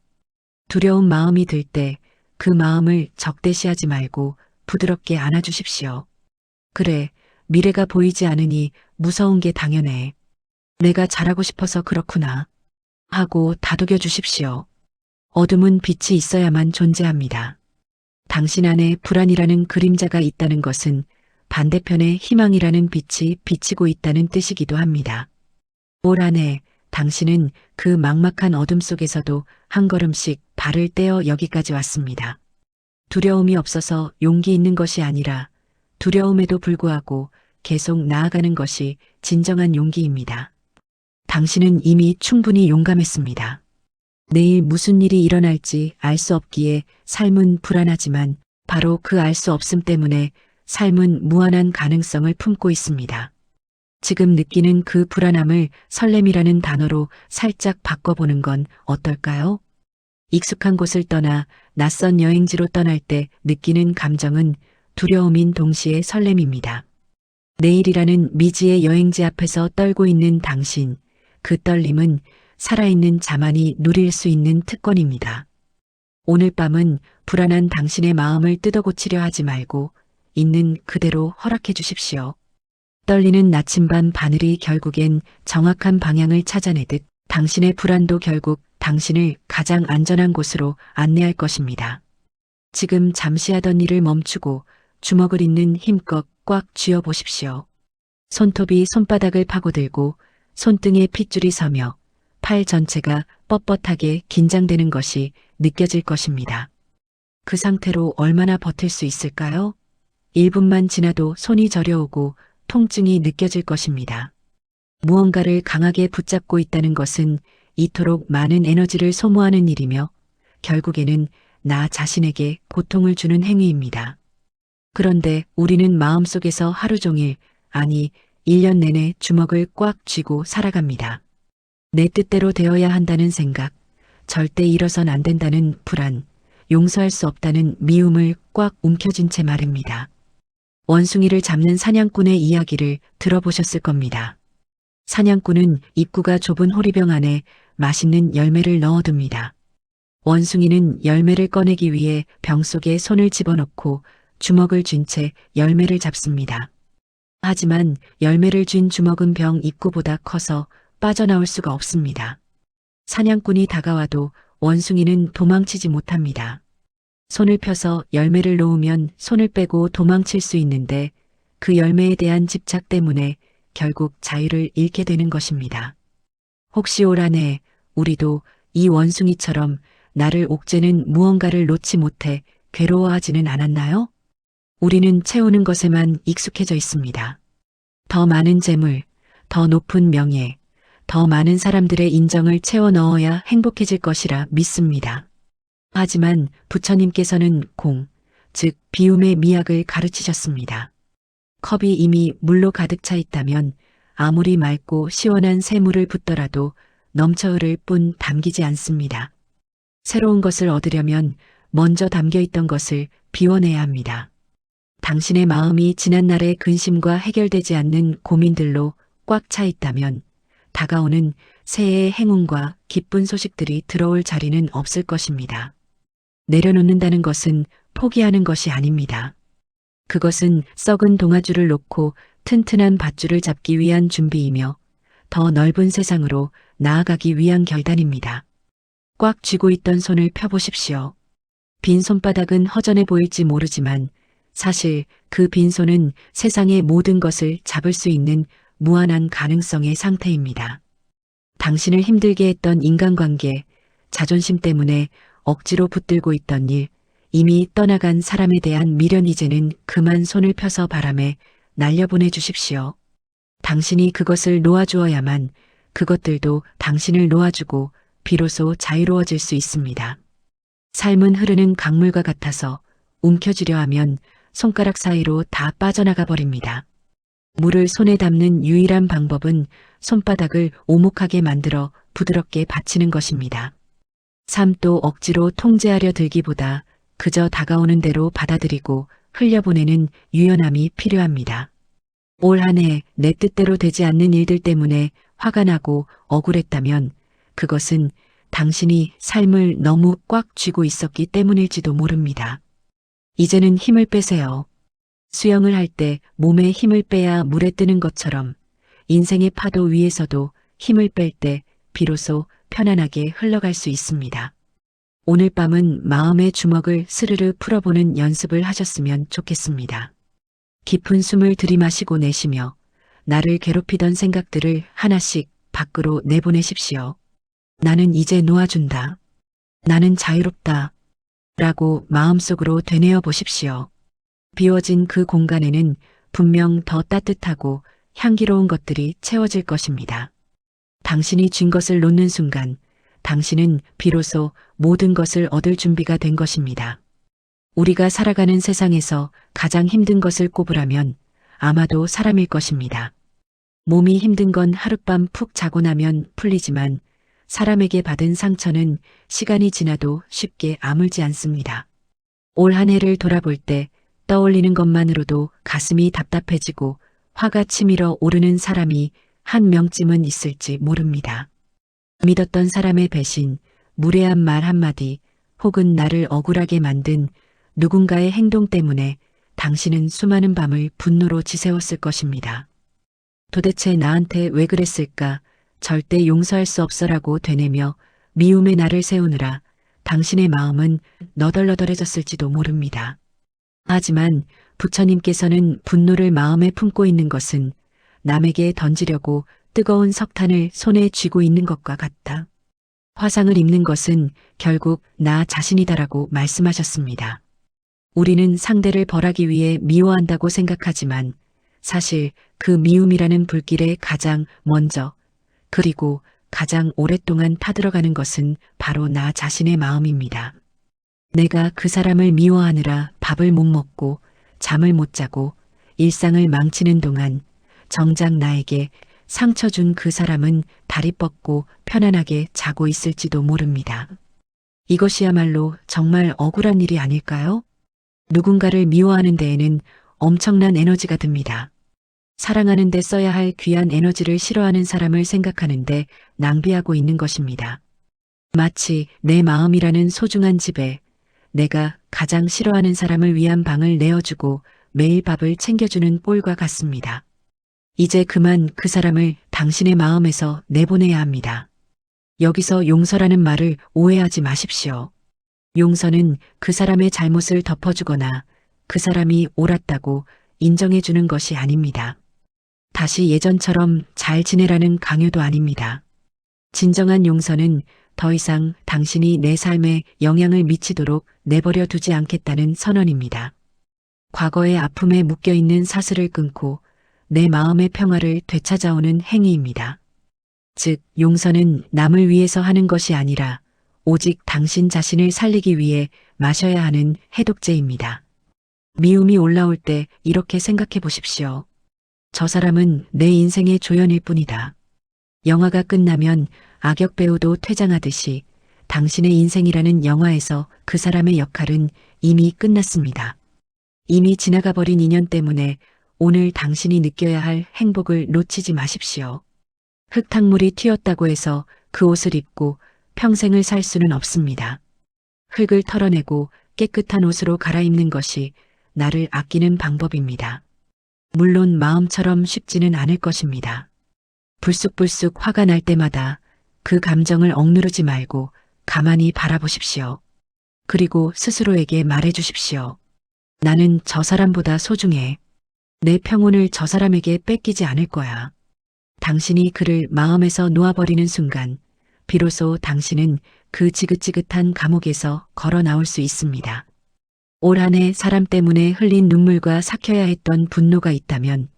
두려운 마음이 들 때 그 마음을 적대시하지 말고 부드럽게 안아주십시오. 그래, 미래가 보이지 않으니 무서운 게 당연해. 내가 잘하고 싶어서 그렇구나. 하고 다독여 주십시오. 어둠은 빛이 있어야만 존재합니다. 당신 안에 불안이라는 그림자가 있다는 것은 반대편에 희망이라는 빛이 비치고 있다는 뜻이기도 합니다. 올 한 해 당신은 그 막막한 어둠 속에서도 한 걸음씩 발을 떼어 여기까지 왔습니다. 두려움이 없어서 용기 있는 것이 아니라 두려움에도 불구하고 계속 나아가는 것이 진정한 용기입니다. 당신은 이미 충분히 용감했습니다. 내일 무슨 일이 일어날지 알 수 없기에 삶은 불안하지만 바로 그 알 수 없음 때문에 삶은 무한한 가능성을 품고 있습니다. 지금 느끼는 그 불안함을 설렘이라는 단어로 살짝 바꿔보는 건 어떨까요? 익숙한 곳을 떠나 낯선 여행지로 떠날 때 느끼는 감정은 두려움인 동시에 설렘입니다. 내일이라는 미지의 여행지 앞에서 떨고 있는 당신, 그 떨림은 살아있는 자만이 누릴 수 있는 특권입니다. 오늘 밤은 불안한 당신의 마음을 뜯어고치려 하지 말고 있는 그대로 허락해 주십시오. 떨리는 나침반 바늘이 결국엔 정확한 방향을 찾아내듯 당신의 불안도 결국 당신을 가장 안전한 곳으로 안내할 것입니다. 지금 잠시 하던 일을 멈추고 주먹을 있는 힘껏 꽉 쥐어 보십시오. 손톱이 손바닥을 파고들고 손등에 핏줄이 서며 팔 전체가 뻣뻣하게 긴장되는 것이 느껴질 것입니다. 그 상태로 얼마나 버틸 수 있을까요? 1분만 지나도 손이 저려오고 통증이 느껴질 것입니다. 무언가를 강하게 붙잡고 있다는 것은 이토록 많은 에너지를 소모하는 일이며 결국에는 나 자신에게 고통을 주는 행위입니다. 그런데 우리는 마음속에서 하루 종일, 아니 1년 내내 주먹을 꽉 쥐고 살아갑니다. 내 뜻대로 되어야 한다는 생각, 절대 잃어선 안 된다는 불안, 용서할 수 없다는 미움을 꽉 움켜쥔 채 말입니다. 원숭이를 잡는 사냥꾼의 이야기를 들어보셨을 겁니다. 사냥꾼은 입구가 좁은 호리병 안에 맛있는 열매를 넣어둡니다. 원숭이는 열매를 꺼내기 위해 병 속에 손을 집어넣고 주먹을 쥔 채 열매를 잡습니다. 하지만 열매를 쥔 주먹은 병 입구보다 커서 빠져나올 수가 없습니다. 사냥꾼이 다가와도 원숭이는 도망치지 못합니다. 손을 펴서 열매를 놓으면 손을 빼고 도망칠 수 있는데 그 열매에 대한 집착 때문에 결국 자유를 잃게 되는 것입니다. 혹시 올 한 해 우리도 이 원숭이처럼 나를 옥죄는 무언가를 놓지 못해 괴로워하지는 않았나요? 우리는 채우는 것에만 익숙해져 있습니다. 더 많은 재물, 더 높은 명예, 더 많은 사람들의 인정을 채워 넣어야 행복해질 것이라 믿습니다. 하지만 부처님께서는 즉 비움의 미학을 가르치셨습니다. 컵이 이미 물로 가득 차 있다면 아무리 맑고 시원한 샘물을 붓더라도 넘쳐 흐를 뿐 담기지 않습니다. 새로운 것을 얻으려면 먼저 담겨 있던 것을 비워내야 합니다. 당신의 마음이 지난날의 근심과 해결되지 않는 고민들로 꽉 차 있다면 다가오는 새해의 행운과 기쁜 소식들이 들어올 자리는 없을 것입니다. 내려놓는다는 것은 포기하는 것이 아닙니다. 그것은 썩은 동아줄을 놓고 튼튼한 밧줄을 잡기 위한 준비이며 더 넓은 세상으로 나아가기 위한 결단입니다. 꽉 쥐고 있던 손을 펴보십시오. 빈 손바닥은 허전해 보일지 모르지만 사실 그 빈손은 세상의 모든 것을 잡을 수 있는 무한한 가능성의 상태입니다. 당신을 힘들게 했던 인간관계, 자존심 때문에 억지로 붙들고 있던 일, 이미 떠나간 사람에 대한 미련 이제는 그만 손을 펴서 바람에 날려보내 주십시오. 당신이 그것을 놓아주어야만 그것들도 당신을 놓아주고 비로소 자유로워질 수 있습니다. 삶은 흐르는 강물과 같아서 움켜쥐려 하면 손가락 사이로 다 빠져나가 버립니다. 물을 손에 담는 유일한 방법은 손바닥을 오목하게 만들어 부드럽게 받치는 것입니다. 삶도 억지로 통제하려 들기보다 그저 다가오는 대로 받아들이고 흘려보내는 유연함이 필요합니다. 올 한 해 내 뜻대로 되지 않는 일들 때문에 화가 나고 억울했다면 그것은 당신이 삶을 너무 꽉 쥐고 있었기 때문일지도 모릅니다. 이제는 힘을 빼세요. 수영을 할 때 몸에 힘을 빼야 물에 뜨는 것처럼 인생의 파도 위에서도 힘을 뺄 때 비로소 편안하게 흘러갈 수 있습니다. 오늘 밤은 마음의 주먹을 스르르 풀어보는 연습을 하셨으면 좋겠습니다. 깊은 숨을 들이마시고 내쉬며 나를 괴롭히던 생각들을 하나씩 밖으로 내보내십시오. 나는 이제 놓아준다. 나는 자유롭다. 라고 마음속으로 되뇌어 보십시오. 비워진 그 공간에는 분명 더 따뜻하고 향기로운 것들이 채워질 것입니다. 당신이 쥔 것을 놓는 순간 당신은 비로소 모든 것을 얻을 준비가 된 것입니다. 우리가 살아가는 세상에서 가장 힘든 것을 꼽으라면 아마도 사람일 것입니다. 몸이 힘든 건 하룻밤 푹 자고 나면 풀리지만 사람에게 받은 상처는 시간이 지나도 쉽게 아물지 않습니다. 올 한 해를 돌아볼 때 떠올리는 것만으로도 가슴이 답답해지고 화가 치밀어 오르는 사람이 한 명쯤은 있을지 모릅니다. 믿었던 사람의 배신, 무례한 말 한마디, 혹은 나를 억울하게 만든 누군가의 행동 때문에 당신은 수많은 밤을 분노로 지새웠을 것입니다. 도대체 나한테 왜 그랬을까? 절대 용서할 수 없어라고 되뇌며 미움의 날을 세우느라 당신의 마음은 너덜너덜해졌을지도 모릅니다. 하지만 부처님께서는 분노를 마음에 품고 있는 것은 남에게 던지려고 뜨거운 석탄을 손에 쥐고 있는 것과 같다. 화상을 입는 것은 결국 나 자신이다라고 말씀하셨습니다. 우리는 상대를 벌하기 위해 미워한다고 생각하지만 사실 그 미움이라는 불길에 가장 먼저 그리고 가장 오랫동안 타들어가는 것은 바로 나 자신의 마음입니다. 내가 그 사람을 미워하느라 밥을 못 먹고 잠을 못 자고 일상을 망치는 동안 정작 나에게 상처 준 그 사람은 다리 뻗고 편안하게 자고 있을지도 모릅니다. 이것이야말로 정말 억울한 일이 아닐까요? 누군가를 미워하는 데에는 엄청난 에너지가 듭니다. 사랑하는 데 써야 할 귀한 에너지를 싫어하는 사람을 생각하는데 낭비하고 있는 것입니다. 마치 내 마음이라는 소중한 집에 내가 가장 싫어하는 사람을 위한 방을 내어주고 매일 밥을 챙겨주는 꼴과 같습니다. 이제 그만 그 사람을 당신의 마음에서 내보내야 합니다. 여기서 용서라는 말을 오해하지 마십시오. 용서는 그 사람의 잘못을 덮어주거나 그 사람이 옳았다고 인정해주는 것이 아닙니다. 다시 예전처럼 잘 지내라는 강요도 아닙니다. 진정한 용서는 더 이상 당신이 내 삶에 영향을 미치도록 내버려 두지 않겠다는 선언입니다. 과거의 아픔에 묶여있는 사슬을 끊고 내 마음의 평화를 되찾아오는 행위입니다. 즉, 용서는 남을 위해서 하는 것이 아니라 오직 당신 자신을 살리기 위해 마셔야 하는 해독제입니다. 미움이 올라올 때 이렇게 생각해 보십시오. 저 사람은 내 인생의 조연일 뿐이다. 영화가 끝나면 악역 배우도 퇴장하듯이 당신의 인생이라는 영화에서 그 사람의 역할은 이미 끝났습니다. 이미 지나가 버린 인연 때문에 오늘 당신이 느껴야 할 행복을 놓치지 마십시오. 흙탕물이 튀었다고 해서 그 옷을 입고 평생을 살 수는 없습니다. 흙을 털어내고 깨끗한 옷으로 갈아입는 것이 나를 아끼는 방법입니다. 물론 마음처럼 쉽지는 않을 것입니다. 불쑥불쑥 화가 날 때마다 그 감정을 억누르지 말고 가만히 바라보십시오. 그리고 스스로에게 말해주십시오. 나는 저 사람보다 소중해. 내 평온을 저 사람에게 뺏기지 않을 거야. 당신이 그를 마음에서 놓아버리는 순간 비로소 당신은 그 지긋지긋한 감옥에서 걸어 나올 수 있습니다. 올 한 해 사람 때문에 흘린 눈물과 삭혀야 했던 분노가 있다면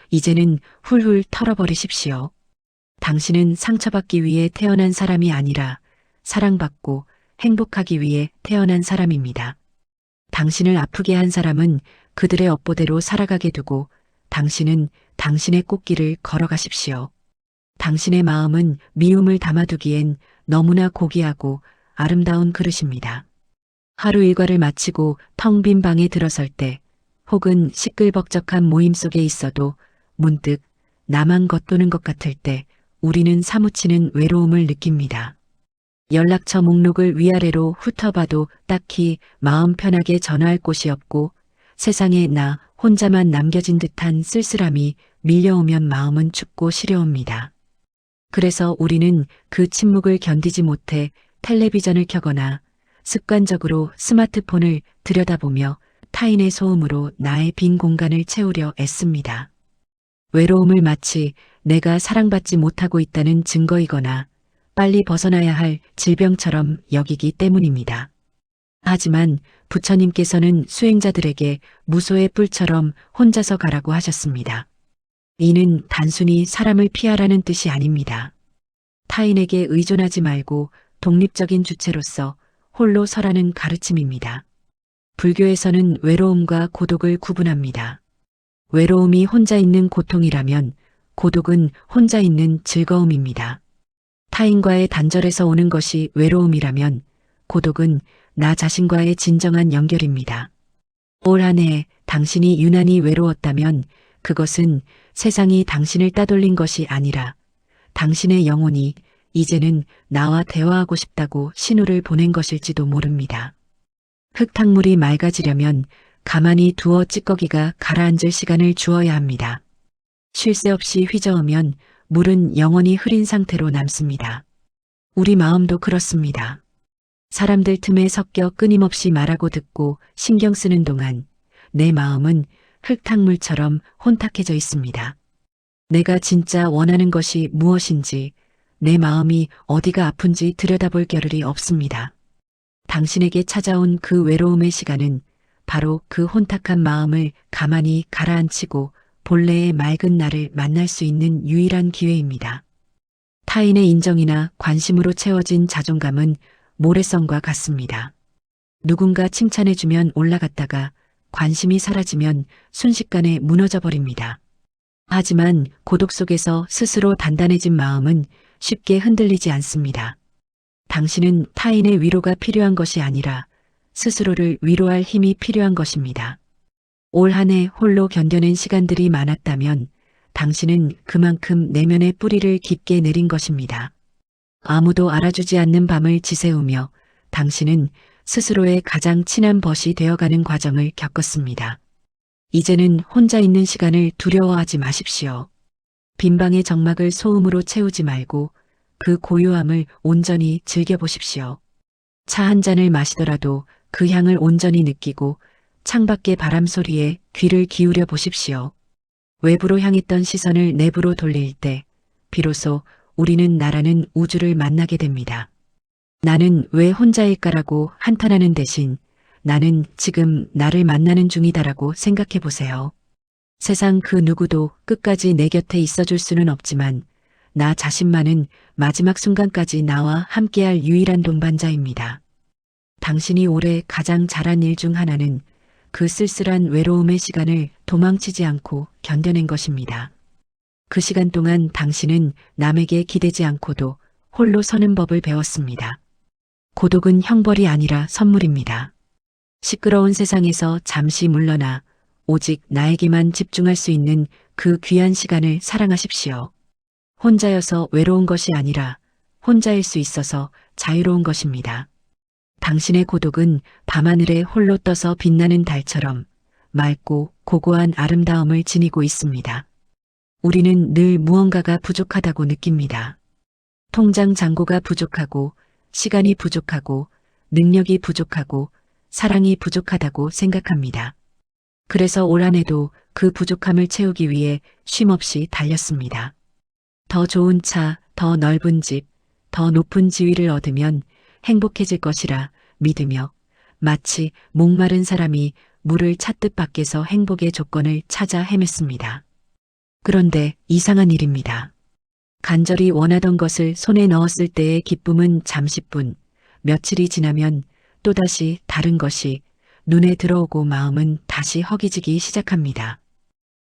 이제는 훌훌 털어버리십시오. 당신은 상처받기 위해 태어난 사람이 아니라 사랑받고 행복하기 위해 태어난 사람입니다. 당신을 아프게 한 사람은 그들의 업보대로 살아가게 두고 당신은 당신의 꽃길을 걸어가십시오. 당신의 마음은 미움을 담아두기엔 너무나 고귀하고 아름다운 그릇입니다. 하루 일과를 마치고 텅 빈 방에 들어설 때 혹은 시끌벅적한 모임 속에 있어도 문득 나만 겉도는 것 같을 때 우리는 사무치는 외로움을 느낍니다. 연락처 목록을 위아래로 훑어봐도 딱히 마음 편하게 전화할 곳이 없고 세상에 나 혼자만 남겨진 듯한 쓸쓸함이 밀려오면 마음은 춥고 시려옵니다. 그래서 우리는 그 침묵을 견디지 못해 텔레비전을 켜거나 습관적으로 스마트폰을 들여다보며 타인의 소음으로 나의 빈 공간을 채우려 애씁니다. 외로움을 마치 내가 사랑받지 못하고 있다는 증거이거나 빨리 벗어나야 할 질병처럼 여기기 때문입니다. 하지만 부처님께서는 수행자들에게 무소의 뿔처럼 혼자서 가라고 하셨습니다. 이는 단순히 사람을 피하라는 뜻이 아닙니다. 타인에게 의존하지 말고 독립적인 주체로서 홀로 서라는 가르침입니다. 불교에서는 외로움과 고독을 구분합니다. 외로움이 혼자 있는 고통이라면 고독은 혼자 있는 즐거움입니다. 타인과의 단절에서 오는 것이 외로움이라면 고독은 나 자신과의 진정한 연결입니다. 올 한 해 당신이 유난히 외로웠다면 그것은 세상이 당신을 따돌린 것이 아니라 당신의 영혼이 이제는 나와 대화하고 싶다고 신호를 보낸 것일지도 모릅니다. 흙탕물이 맑아지려면 가만히 두어 찌꺼기가 가라앉을 시간을 주어야 합니다. 쉴 새 없이 휘저으면 물은 영원히 흐린 상태로 남습니다. 우리 마음도 그렇습니다. 사람들 틈에 섞여 끊임없이 말하고 듣고 신경 쓰는 동안 내 마음은 흙탕물처럼 혼탁해져 있습니다. 내가 진짜 원하는 것이 무엇인지, 내 마음이 어디가 아픈지 들여다볼 겨를이 없습니다. 당신에게 찾아온 그 외로움의 시간은 바로 그 혼탁한 마음을 가만히 가라앉히고 본래의 맑은 나를 만날 수 있는 유일한 기회입니다. 타인의 인정이나 관심으로 채워진 자존감은 모래성과 같습니다. 누군가 칭찬해주면 올라갔다가 관심이 사라지면 순식간에 무너져 버립니다. 하지만 고독 속에서 스스로 단단해진 마음은 쉽게 흔들리지 않습니다. 당신은 타인의 위로가 필요한 것이 아니라 스스로를 위로할 힘이 필요한 것입니다. 올 한 해 홀로 견뎌낸 시간들이 많았다면 당신은 그만큼 내면의 뿌리를 깊게 내린 것입니다. 아무도 알아주지 않는 밤을 지새우며 당신은 스스로의 가장 친한 벗이 되어가는 과정을 겪었습니다. 이제는 혼자 있는 시간을 두려워하지 마십시오. 빈방의 정막을 소음으로 채우지 말고 그 고요함을 온전히 즐겨보십시오. 차 한 잔을 마시더라도 그 향을 온전히 느끼고 창밖의 바람 소리에 귀를 기울여 보십시오. 외부로 향했던 시선을 내부로 돌릴 때 비로소 우리는 나라는 우주를 만나게 됩니다. 나는 왜 혼자일까라고 한탄하는 대신 나는 지금 나를 만나는 중이다라고 생각해 보세요. 세상 그 누구도 끝까지 내 곁에 있어줄 수는 없지만 나 자신만은 마지막 순간까지 나와 함께할 유일한 동반자입니다. 당신이 올해 가장 잘한 일 중 하나는 그 쓸쓸한 외로움의 시간을 도망치지 않고 견뎌낸 것입니다. 그 시간 동안 당신은 남에게 기대지 않고도 홀로 서는 법을 배웠습니다. 고독은 형벌이 아니라 선물입니다. 시끄러운 세상에서 잠시 물러나 오직 나에게만 집중할 수 있는 그 귀한 시간을 사랑하십시오. 혼자여서 외로운 것이 아니라 혼자일 수 있어서 자유로운 것입니다. 당신의 고독은 밤하늘에 홀로 떠서 빛나는 달처럼 맑고 고고한 아름다움을 지니고 있습니다. 우리는 늘 무언가가 부족하다고 느낍니다. 통장 잔고가 부족하고 시간이 부족하고 능력이 부족하고 사랑이 부족하다고 생각합니다. 그래서 올 한 해도 그 부족함을 채우기 위해 쉼없이 달렸습니다. 더 좋은 차, 더 넓은 집, 더 높은 지위를 얻으면 행복해질 것이라 믿으며 마치 목마른 사람이 물을 찾듯 밖에서 행복의 조건을 찾아 헤맸습니다. 그런데 이상한 일입니다. 간절히 원하던 것을 손에 넣었을 때의 기쁨은 잠시뿐, 며칠이 지나면 또다시 다른 것이 눈에 들어오고 마음은 다시 허기지기 시작합니다.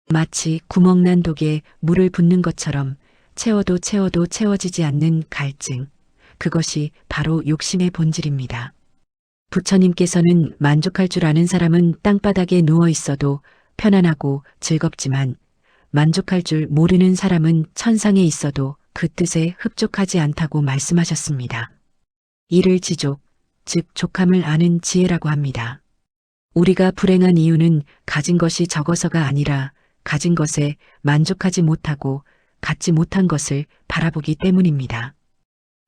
마치 구멍난 독에 물을 붓는 것처럼 채워도 채워지지 않는 갈증, 그것이 바로 욕심의 본질입니다. 부처님께서는 만족할 줄 아는 사람은 땅바닥에 누워 있어도 편안하고 즐겁지만 만족할 줄 모르는 사람은 천상에 있어도 그 뜻에 흡족하지 않다고 말씀하셨습니다. 이를 지족, 즉 족함을 아는 지혜라고 합니다. 우리가 불행한 이유는 가진 것이 적어서가 아니라 가진 것에 만족하지 못하고 갖지 못한 것을 바라보기 때문입니다.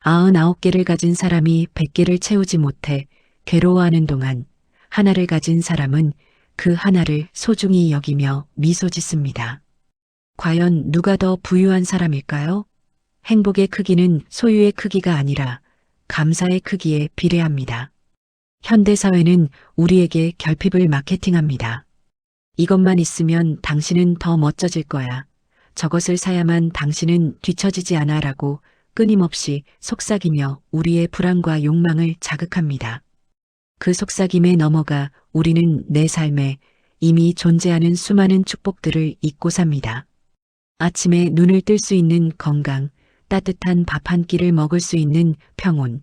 99개를 가진 사람이 100개를 채우지 못해 괴로워하는 동안 하나를 가진 사람은 그 하나를 소중히 여기며 미소 짓습니다. 과연 누가 더 부유한 사람일까요? 행복의 크기는 소유의 크기가 아니라 감사의 크기에 비례합니다. 현대사회는 우리에게 결핍을 마케팅합니다. 이것만 있으면 당신은 더 멋져질 거야. 저것을 사야만 당신은 뒤처지지 않아 라고 끊임없이 속삭이며 우리의 불안과 욕망을 자극합니다. 그 속삭임에 넘어가 우리는 내 삶에 이미 존재하는 수많은 축복들을 잊고 삽니다. 아침에 눈을 뜰 수 있는 건강, 따뜻한 밥 한 끼를 먹을 수 있는 평온,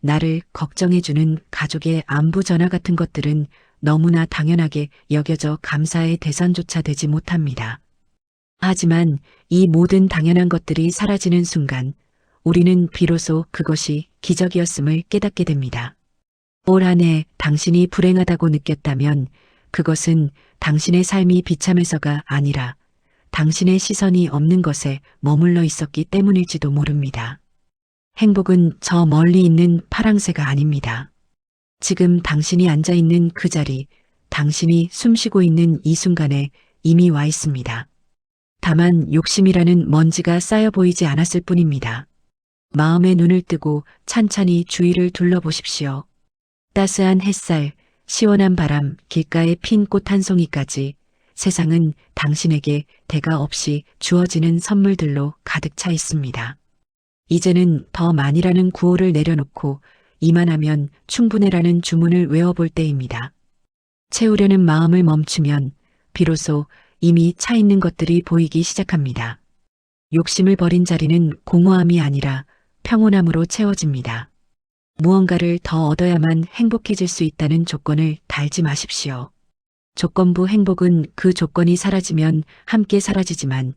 나를 걱정해주는 가족의 안부 전화 같은 것들은 너무나 당연하게 여겨져 감사의 대상조차 되지 못합니다. 하지만 이 모든 당연한 것들이 사라지는 순간 우리는 비로소 그것이 기적이었음을 깨닫게 됩니다. 올 한 해 당신이 불행하다고 느꼈다면 그것은 당신의 삶이 비참해서가 아니라 당신의 시선이 없는 것에 머물러 있었기 때문일지도 모릅니다. 행복은 저 멀리 있는 파랑새가 아닙니다. 지금 당신이 앉아 있는 그 자리, 당신이 숨쉬고 있는 이 순간에 이미 와 있습니다. 다만 욕심이라는 먼지가 쌓여 보이지 않았을 뿐입니다. 마음의 눈을 뜨고 찬찬히 주위를 둘러보십시오. 따스한 햇살, 시원한 바람, 길가에 핀 꽃 한 송이까지 세상은 당신에게 대가 없이 주어지는 선물들로 가득 차 있습니다. 이제는 더 많이라는 구호를 내려놓고 이만하면 충분해라는 주문을 외워볼 때입니다. 채우려는 마음을 멈추면 비로소 이미 차 있는 것들이 보이기 시작합니다. 욕심을 버린 자리는 공허함이 아니라 평온함으로 채워집니다. 무언가를 더 얻어야만 행복해질 수 있다는 조건을 달지 마십시오. 조건부 행복은 그 조건이 사라지면 함께 사라지지만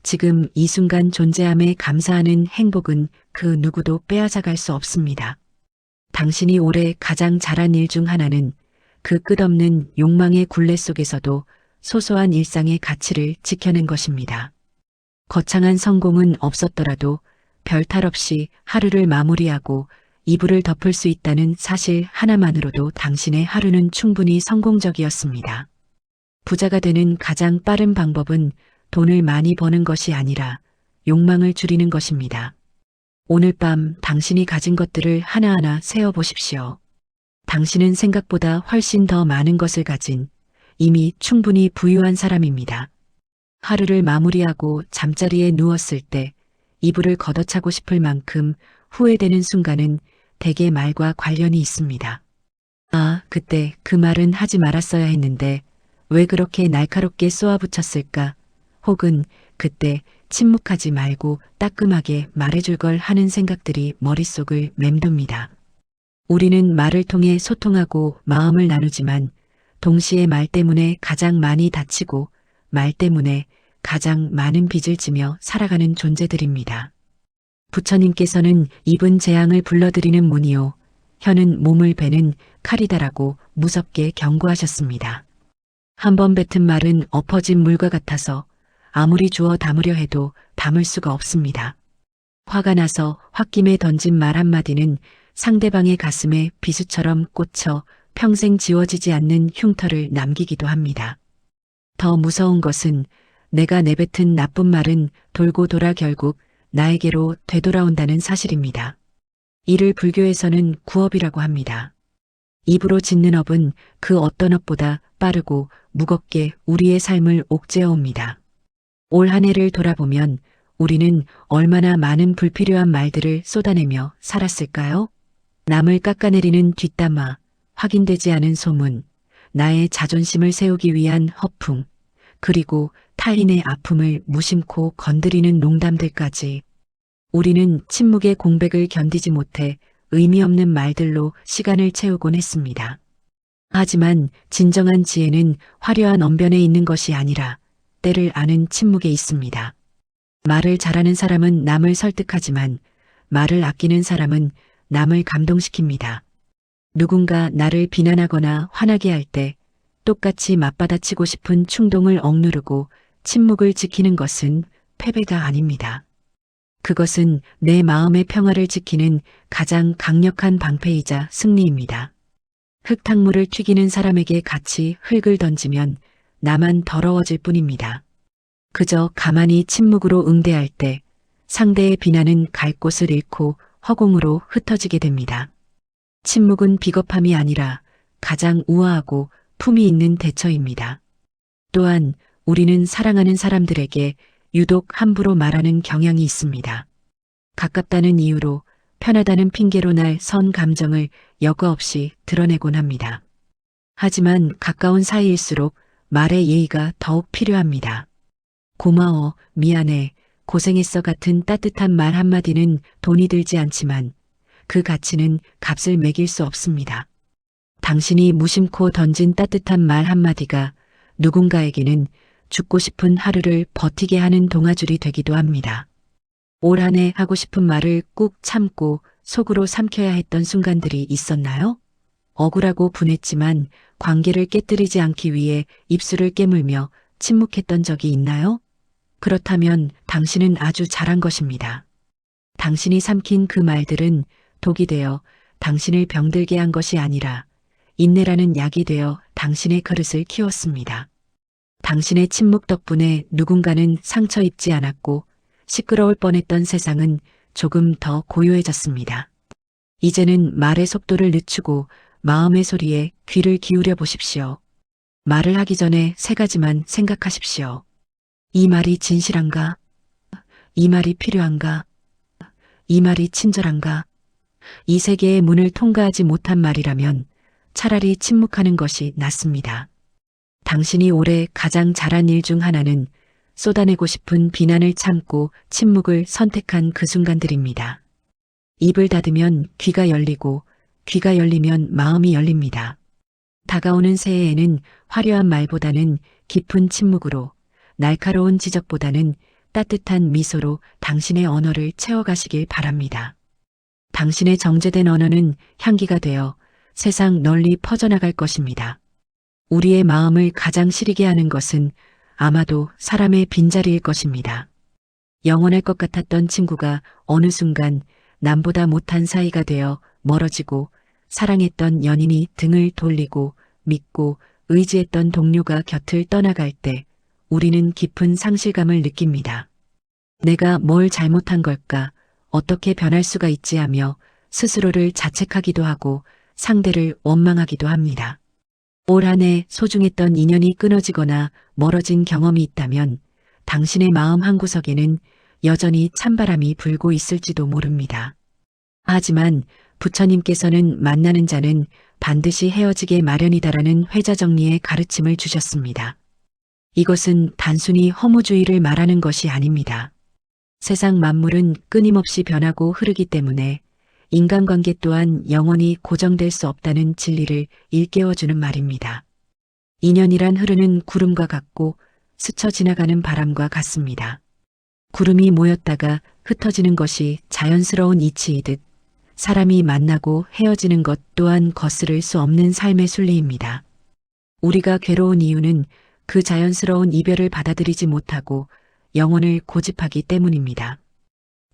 지금 이 순간 존재함에 감사하는 행복은 그 누구도 빼앗아갈 수 없습니다. 당신이 올해 가장 잘한 일 중 하나는 그 끝없는 욕망의 굴레 속에서도 소소한 일상의 가치를 지켜낸 것입니다. 거창한 성공은 없었더라도 별탈 없이 하루를 마무리하고 이불을 덮을 수 있다는 사실 하나만으로도 당신의 하루는 충분히 성공적이었습니다. 부자가 되는 가장 빠른 방법은 돈을 많이 버는 것이 아니라 욕망을 줄이는 것입니다. 오늘 밤 당신이 가진 것들을 하나하나 세어보십시오. 당신은 생각보다 훨씬 더 많은 것을 가진 이미 충분히 부유한 사람입니다. 하루를 마무리하고 잠자리에 누웠을 때 이불을 걷어차고 싶을 만큼 후회되는 순간은 대개 말과 관련이 있습니다. 아, 그때 그 말은 하지 말았어야 했는데 왜 그렇게 날카롭게 쏘아붙였을까? 혹은 그때 침묵하지 말고 따끔하게 말해줄 걸 하는 생각들이 머릿속을 맴돕니다. 우리는 말을 통해 소통하고 마음을 나누지만 동시에 말 때문에 가장 많이 다치고 말 때문에 가장 많은 빚을 지며 살아가는 존재들입니다. 부처님께서는 입은 재앙을 불러들이는 문이요 혀는 몸을 베는 칼이다라고 무섭게 경고하셨습니다. 한 번 뱉은 말은 엎어진 물과 같아서 아무리 주워 담으려 해도 담을 수가 없습니다. 화가 나서 홧김에 던진 말 한마디는 상대방의 가슴에 비수처럼 꽂혀 평생 지워지지 않는 흉터를 남기기도 합니다. 더 무서운 것은 내가 내뱉은 나쁜 말은 돌고 돌아 결국 나에게로 되돌아온다는 사실입니다. 이를 불교에서는 구업이라고 합니다. 입으로 짓는 업은 그 어떤 업보다 빠르고 무겁게 우리의 삶을 옥죄어옵니다. 올 한 해를 돌아보면 우리는 얼마나 많은 불필요한 말들을 쏟아내며 살았을까요? 남을 깎아내리는 뒷담화, 확인되지 않은 소문, 나의 자존심을 세우기 위한 허풍, 그리고 타인의 아픔을 무심코 건드리는 농담들까지 우리는 침묵의 공백을 견디지 못해 의미 없는 말들로 시간을 채우곤 했습니다. 하지만 진정한 지혜는 화려한 언변에 있는 것이 아니라 때를 아는 침묵에 있습니다. 말을 잘하는 사람은 남을 설득하지만 말을 아끼는 사람은 남을 감동시킵니다. 누군가 나를 비난하거나 화나게 할 때 똑같이 맞받아치고 싶은 충동을 억누르고 침묵을 지키는 것은 패배가 아닙니다. 그것은 내 마음의 평화를 지키는 가장 강력한 방패이자 승리입니다. 흙탕물을 튀기는 사람에게 같이 흙을 던지면 나만 더러워질 뿐입니다. 그저 가만히 침묵으로 응대할 때 상대의 비난은 갈 곳을 잃고 허공으로 흩어지게 됩니다. 침묵은 비겁함이 아니라 가장 우아하고 품이 있는 대처입니다. 또한 우리는 사랑하는 사람들에게 유독 함부로 말하는 경향이 있습니다. 가깝다는 이유로, 편하다는 핑계로 날 선 감정을 여과 없이 드러내곤 합니다. 하지만 가까운 사이일수록 말의 예의가 더욱 필요합니다. 고마워, 미안해, 고생했어 같은 따뜻한 말 한마디는 돈이 들지 않지만 그 가치는 값을 매길 수 없습니다. 당신이 무심코 던진 따뜻한 말 한마디가 누군가에게는 죽고 싶은 하루를 버티게 하는 동아줄이 되기도 합니다. 올 한 해 하고 싶은 말을 꾹 참고 속으로 삼켜야 했던 순간들이 있었나요? 억울하고 분했지만 관계를 깨뜨리지 않기 위해 입술을 깨물며 침묵했던 적이 있나요? 그렇다면 당신은 아주 잘한 것입니다. 당신이 삼킨 그 말들은 독이 되어 당신을 병들게 한 것이 아니라 인내라는 약이 되어 당신의 그릇을 키웠습니다. 당신의 침묵 덕분에 누군가는 상처 입지 않았고 시끄러울 뻔했던 세상은 조금 더 고요해졌습니다. 이제는 말의 속도를 늦추고 마음의 소리에 귀를 기울여 보십시오. 말을 하기 전에 세 가지만 생각하십시오. 이 말이 진실한가? 이 말이 필요한가? 이 말이 친절한가? 이 세 개의 문을 통과하지 못한 말이라면 차라리 침묵하는 것이 낫습니다. 당신이 올해 가장 잘한 일 중 하나는 쏟아내고 싶은 비난을 참고 침묵을 선택한 그 순간들입니다. 입을 닫으면 귀가 열리고 귀가 열리면 마음이 열립니다. 다가오는 새해에는 화려한 말보다는 깊은 침묵으로, 날카로운 지적보다는 따뜻한 미소로 당신의 언어를 채워가시길 바랍니다. 당신의 정제된 언어는 향기가 되어 세상 널리 퍼져나갈 것입니다. 우리의 마음을 가장 시리게 하는 것은 아마도 사람의 빈자리일 것입니다. 영원할 것 같았던 친구가 어느 순간 남보다 못한 사이가 되어 멀어지고, 사랑했던 연인이 등을 돌리고 믿고 의지했던 동료가 곁을 떠나갈 때 우리는 깊은 상실감을 느낍니다. 내가 뭘 잘못한 걸까? 어떻게 변할 수가 있지 하며 스스로를 자책하기도 하고 상대를 원망하기도 합니다. 올 한 해 소중했던 인연이 끊어지거나 멀어진 경험이 있다면 당신의 마음 한구석에는 여전히 찬바람이 불고 있을지도 모릅니다. 하지만 부처님께서는 만나는 자는 반드시 헤어지게 마련이다라는 회자정리의 가르침을 주셨습니다. 이것은 단순히 허무주의를 말하는 것이 아닙니다. 세상 만물은 끊임없이 변하고 흐르기 때문에 인간관계 또한 영원히 고정될 수 없다는 진리를 일깨워주는 말입니다. 인연이란 흐르는 구름과 같고 스쳐 지나가는 바람과 같습니다. 구름이 모였다가 흩어지는 것이 자연스러운 이치이듯 사람이 만나고 헤어지는 것 또한 거스를 수 없는 삶의 순리입니다. 우리가 괴로운 이유는 그 자연스러운 이별을 받아들이지 못하고 영혼을 고집하기 때문입니다.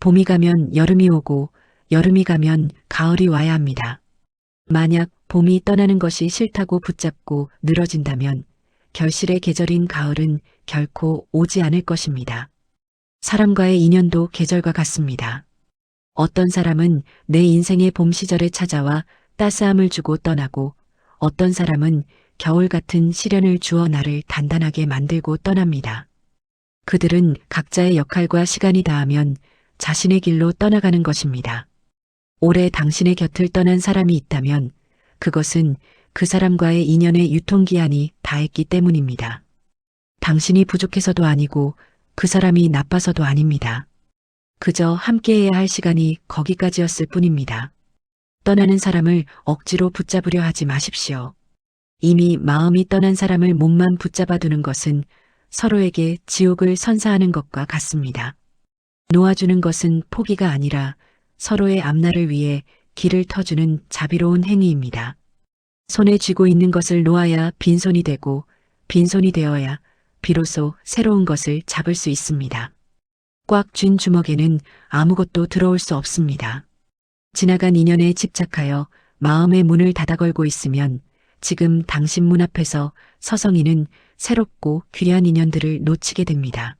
봄이 가면 여름이 오고 여름이 가면 가을이 와야 합니다. 만약 봄이 떠나는 것이 싫다고 붙잡고 늘어진다면 결실의 계절인 가을은 결코 오지 않을 것입니다. 사람과의 인연도 계절과 같습니다. 어떤 사람은 내 인생의 봄 시절에 찾아와 따스함을 주고 떠나고, 어떤 사람은 겨울 같은 시련을 주어 나를 단단하게 만들고 떠납니다. 그들은 각자의 역할과 시간이 닿으면 자신의 길로 떠나가는 것입니다. 올해 당신의 곁을 떠난 사람이 있다면 그것은 그 사람과의 인연의 유통기한이 다했기 때문입니다. 당신이 부족해서도 아니고 그 사람이 나빠서도 아닙니다. 그저 함께해야 할 시간이 거기까지였을 뿐입니다. 떠나는 사람을 억지로 붙잡으려 하지 마십시오. 이미 마음이 떠난 사람을 몸만 붙잡아두는 것은 서로에게 지옥을 선사하는 것과 같습니다. 놓아주는 것은 포기가 아니라 서로의 앞날을 위해 길을 터주는 자비로운 행위입니다. 손에 쥐고 있는 것을 놓아야 빈손이 되고, 빈손이 되어야 비로소 새로운 것을 잡을 수 있습니다. 꽉 쥔 주먹에는 아무것도 들어올 수 없습니다. 지나간 인연에 집착하여 마음의 문을 닫아 걸고 있으면 지금 당신 문 앞에서 서성이는 새롭고 귀한 인연들을 놓치게 됩니다.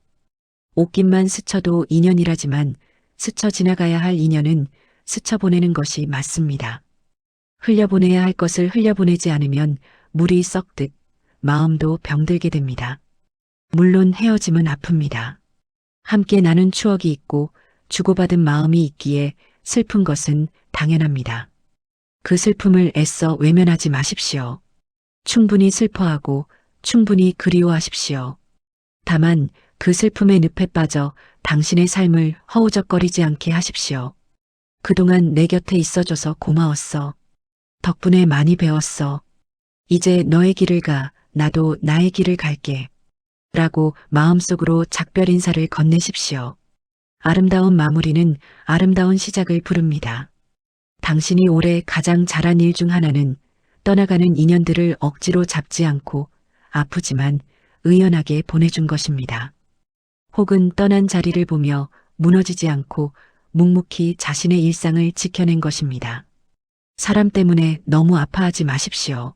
옷깃만 스쳐도 인연이라지만 스쳐 지나가야 할 인연은 스쳐보내는 것이 맞습니다. 흘려보내야 할 것을 흘려보내지 않으면 물이 썩듯 마음도 병들게 됩니다. 물론 헤어짐은 아픕니다. 함께 나눈 추억이 있고 주고받은 마음이 있기에 슬픈 것은 당연합니다. 그 슬픔을 애써 외면하지 마십시오. 충분히 슬퍼하고 충분히 그리워하십시오. 다만 그 슬픔의 늪에 빠져 당신의 삶을 허우적거리지 않게 하십시오. 그동안 내 곁에 있어줘서 고마웠어. 덕분에 많이 배웠어. 이제 너의 길을 가, 나도 나의 길을 갈게. 라고 마음속으로 작별 인사를 건네십시오. 아름다운 마무리는 아름다운 시작을 부릅니다. 당신이 올해 가장 잘한 일 중 하나는 떠나가는 인연들을 억지로 잡지 않고 아프지만 의연하게 보내준 것입니다. 혹은 떠난 자리를 보며 무너지지 않고 묵묵히 자신의 일상을 지켜낸 것입니다. 사람 때문에 너무 아파하지 마십시오.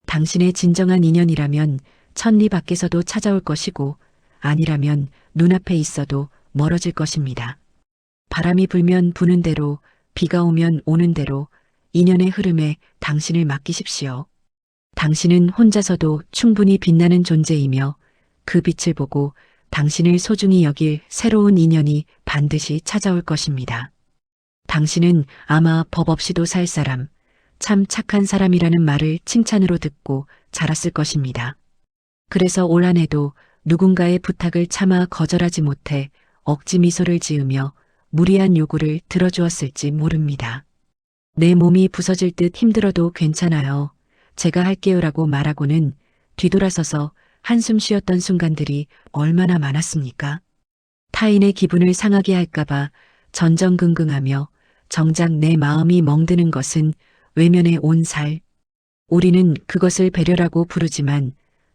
당신의 진정한 인연이라면 천리 밖에서도 찾아올 것이고 아니라면 눈앞에 있어도 멀어질 것입니다. 바람이 불면 부는 대로, 비가 오면 오는 대로 인연의 흐름에 당신을 맡기십시오. 당신은 혼자서도 충분히 빛나는 존재이며 그 빛을 보고 당신을 소중히 여길 새로운 인연이 반드시 찾아올 것입니다. 당신은 아마 법 없이도 살 사람, 참 착한 사람이라는 말을 칭찬으로 듣고 자랐을 것입니다. 그래서 올 한 해도 누군가의 부탁을 차마 거절하지 못해 억지 미소를 지으며 무리한 요구를 들어주었을지 모릅니다. 내 몸이 부서질 듯 힘들어도 괜찮아요. 제가 할게요라고 말하고는 뒤돌아서서 한숨 쉬었던 순간들이 얼마나 많았습니까? 타인의 기분을 상하게 할까봐 전전긍긍하며 정작 내 마음이 멍드는 것은 외면의 온 살. 우리는 그것을 배려라고 부르지만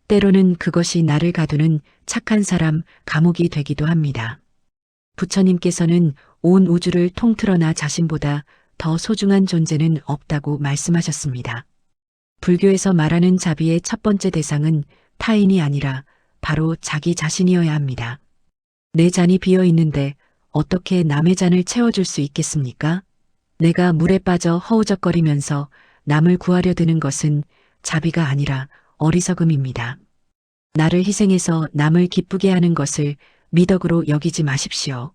때로는 그것이 나를 가두는 착한 사람 감옥이 되기도 합니다. 부처님께서는 온 우주를 통틀어 나 자신보다 더 소중한 존재는 없다고 말씀하셨습니다. 불교에서 말하는 자비의 첫 번째 대상은 타인이 아니라 바로 자기 자신이어야 합니다. 내 잔이 비어 있는데 어떻게 남의 잔을 채워줄 수 있겠습니까? 내가 물에 빠져 허우적거리면서 남을 구하려 드는 것은 자비가 아니라 어리석음입니다. 나를 희생해서 남을 기쁘게 하는 것을 미덕으로 여기지 마십시오.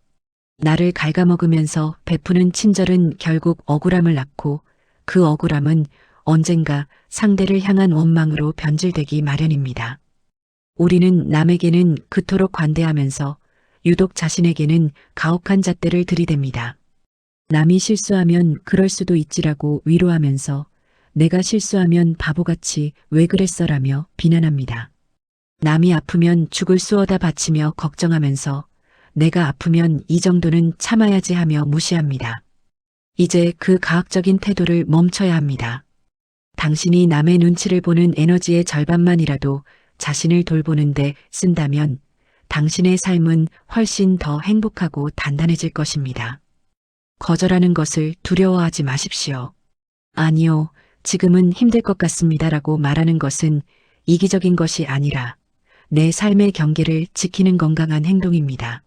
나를 갉아먹으면서 베푸는 친절은 결국 억울함을 낳고 그 억울함은 언젠가 상대를 향한 원망으로 변질되기 마련입니다. 우리는 남에게는 그토록 관대하면서 유독 자신에게는 가혹한 잣대를 들이댑니다. 남이 실수하면 그럴 수도 있지라고 위로하면서 내가 실수하면 바보같이 왜 그랬어라며 비난합니다. 남이 아프면 죽을 쑤어다 바치며 걱정하면서 내가 아프면 이 정도는 참아야지 하며 무시합니다. 이제 그 가학적인 태도를 멈춰야 합니다. 당신이 남의 눈치를 보는 에너지의 절반만이라도 자신을 돌보는데 쓴다면 당신의 삶은 훨씬 더 행복하고 단단해질 것입니다. 거절하는 것을 두려워하지 마십시오. 아니요, 지금은 힘들 것 같습니다라고 말하는 것은 이기적인 것이 아니라 내 삶의 경계를 지키는 건강한 행동입니다.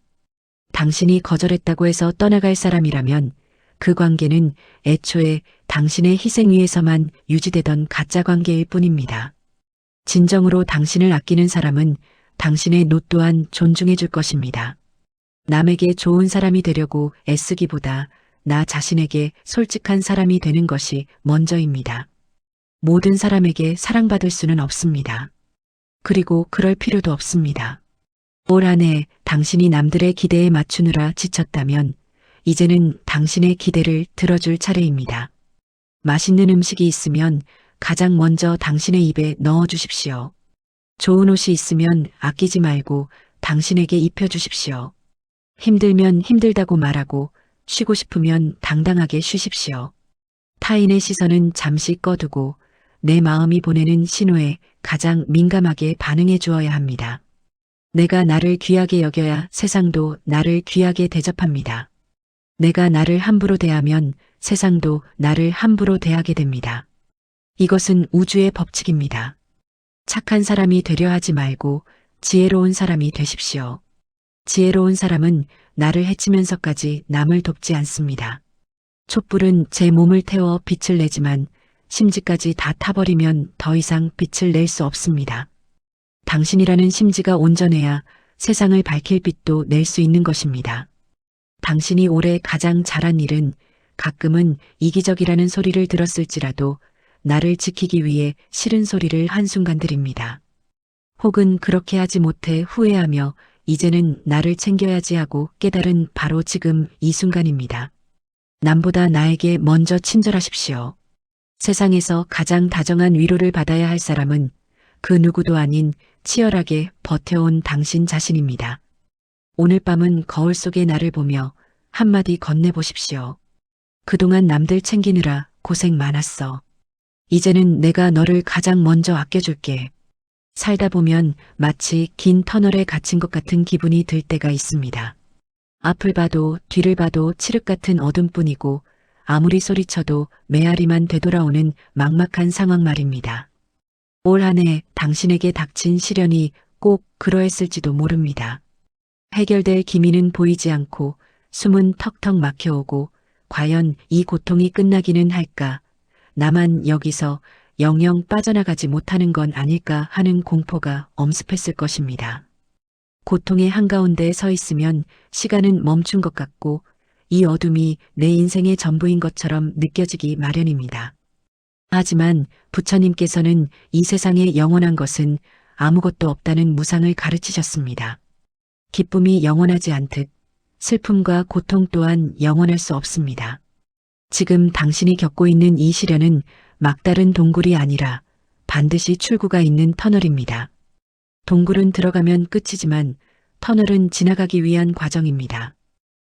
당신이 거절했다고 해서 떠나갈 사람이라면 그 관계는 애초에 당신의 희생 위에서만 유지되던 가짜 관계일 뿐입니다. 진정으로 당신을 아끼는 사람은 당신의 노 또한 존중해 줄 것입니다. 남에게 좋은 사람이 되려고 애쓰기보다 나 자신에게 솔직한 사람이 되는 것이 먼저입니다. 모든 사람에게 사랑받을 수는 없습니다. 그리고 그럴 필요도 없습니다. 올 한 해 당신이 남들의 기대에 맞추느라 지쳤다면 이제는 당신의 기대를 들어줄 차례입니다. 맛있는 음식이 있으면 가장 먼저 당신의 입에 넣어 주십시오. 좋은 옷이 있으면 아끼지 말고 당신에게 입혀주십시오. 힘들면 힘들다고 말하고 쉬고 싶으면 당당하게 쉬십시오. 타인의 시선은 잠시 꺼두고 내 마음이 보내는 신호에 가장 민감하게 반응해 주어야 합니다. 내가 나를 귀하게 여겨야 세상도 나를 귀하게 대접합니다. 내가 나를 함부로 대하면 세상도 나를 함부로 대하게 됩니다. 이것은 우주의 법칙입니다. 착한 사람이 되려 하지 말고 지혜로운 사람이 되십시오. 지혜로운 사람은 나를 해치면서까지 남을 돕지 않습니다. 촛불은 제 몸을 태워 빛을 내지만 심지까지 다 타버리면 더 이상 빛을 낼 수 없습니다. 당신이라는 심지가 온전해야 세상을 밝힐 빛도 낼 수 있는 것입니다. 당신이 올해 가장 잘한 일은 가끔은 이기적이라는 소리를 들었을지라도 나를 지키기 위해 싫은 소리를 한순간들입니다. 혹은 그렇게 하지 못해 후회하며 이제는 나를 챙겨야지 하고 깨달은 바로 지금 이 순간입니다. 남보다 나에게 먼저 친절하십시오. 세상에서 가장 다정한 위로를 받아야 할 사람은 그 누구도 아닌 치열하게 버텨온 당신 자신입니다. 오늘 밤은 거울 속의 나를 보며 한마디 건네보십시오. 그동안 남들 챙기느라 고생 많았어. 이제는 내가 너를 가장 먼저 아껴줄게. 살다 보면 마치 긴 터널에 갇힌 것 같은 기분이 들 때가 있습니다. 앞을 봐도 뒤를 봐도 칠흑 같은 어둠뿐이고 아무리 소리쳐도 메아리만 되돌아오는 막막한 상황 말입니다. 올 한 해 당신에게 닥친 시련이 꼭 그러했을지도 모릅니다. 해결될 기미는 보이지 않고 숨은 턱턱 막혀오고 과연 이 고통이 끝나기는 할까? 나만 여기서 영영 빠져나가지 못하는 건 아닐까 하는 공포가 엄습했을 것입니다. 고통의 한가운데 서 있으면 시간은 멈춘 것 같고 이 어둠이 내 인생의 전부인 것처럼 느껴지기 마련입니다. 하지만 부처님께서는 이 세상에 영원한 것은 아무것도 없다는 무상을 가르치셨습니다. 기쁨이 영원하지 않듯 슬픔과 고통 또한 영원할 수 없습니다. 지금 당신이 겪고 있는 이 시련은 막다른 동굴이 아니라 반드시 출구가 있는 터널입니다. 동굴은 들어가면 끝이지만 터널은 지나가기 위한 과정입니다.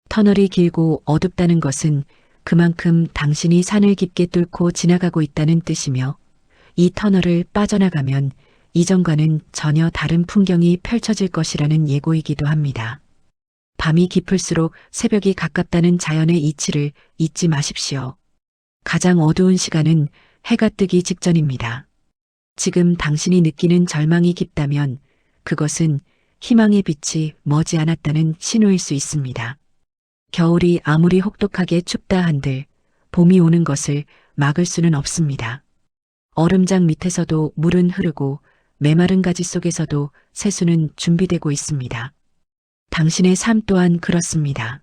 터널이 길고 어둡다는 것은 그만큼 당신이 산을 깊게 뚫고 지나가고 있다는 뜻이며 이 터널을 빠져나가면 이전과는 전혀 다른 풍경이 펼쳐질 것이라는 예고이기도 합니다. 밤이 깊을수록 새벽이 가깝다는 자연의 이치를 잊지 마십시오. 가장 어두운 시간은 해가 뜨기 직전입니다. 지금 당신이 느끼는 절망이 깊다면 그것은 희망의 빛이 머지않았다는 신호일 수 있습니다. 겨울이 아무리 혹독하게 춥다 한들 봄이 오는 것을 막을 수는 없습니다. 얼음장 밑에서도 물은 흐르고 메마른 가지 속에서도 새수는 준비되고 있습니다. 당신의 삶 또한 그렇습니다.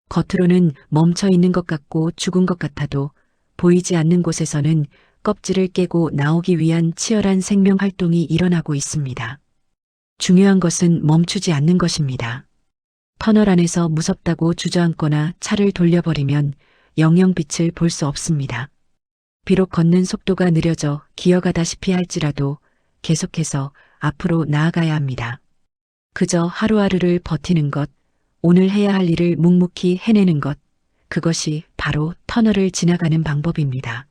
겉으로는 멈춰 있는 것 같고 죽은 것 같아도 보이지 않는 곳에서는 껍질을 깨고 나오기 위한 치열한 생명 활동이 일어나고 있습니다. 중요한 것은 멈추지 않는 것입니다. 터널 안에서 무섭다고 주저앉거나 차를 돌려버리면 영영 빛을 볼 수 없습니다. 비록 걷는 속도가 느려져 기어가다시피 할지라도 계속해서 앞으로 나아가야 합니다. 그저 하루하루를 버티는 것, 오늘 해야 할 일을 묵묵히 해내는 것, 그것이 바로 터널을 지나가는 방법입니다.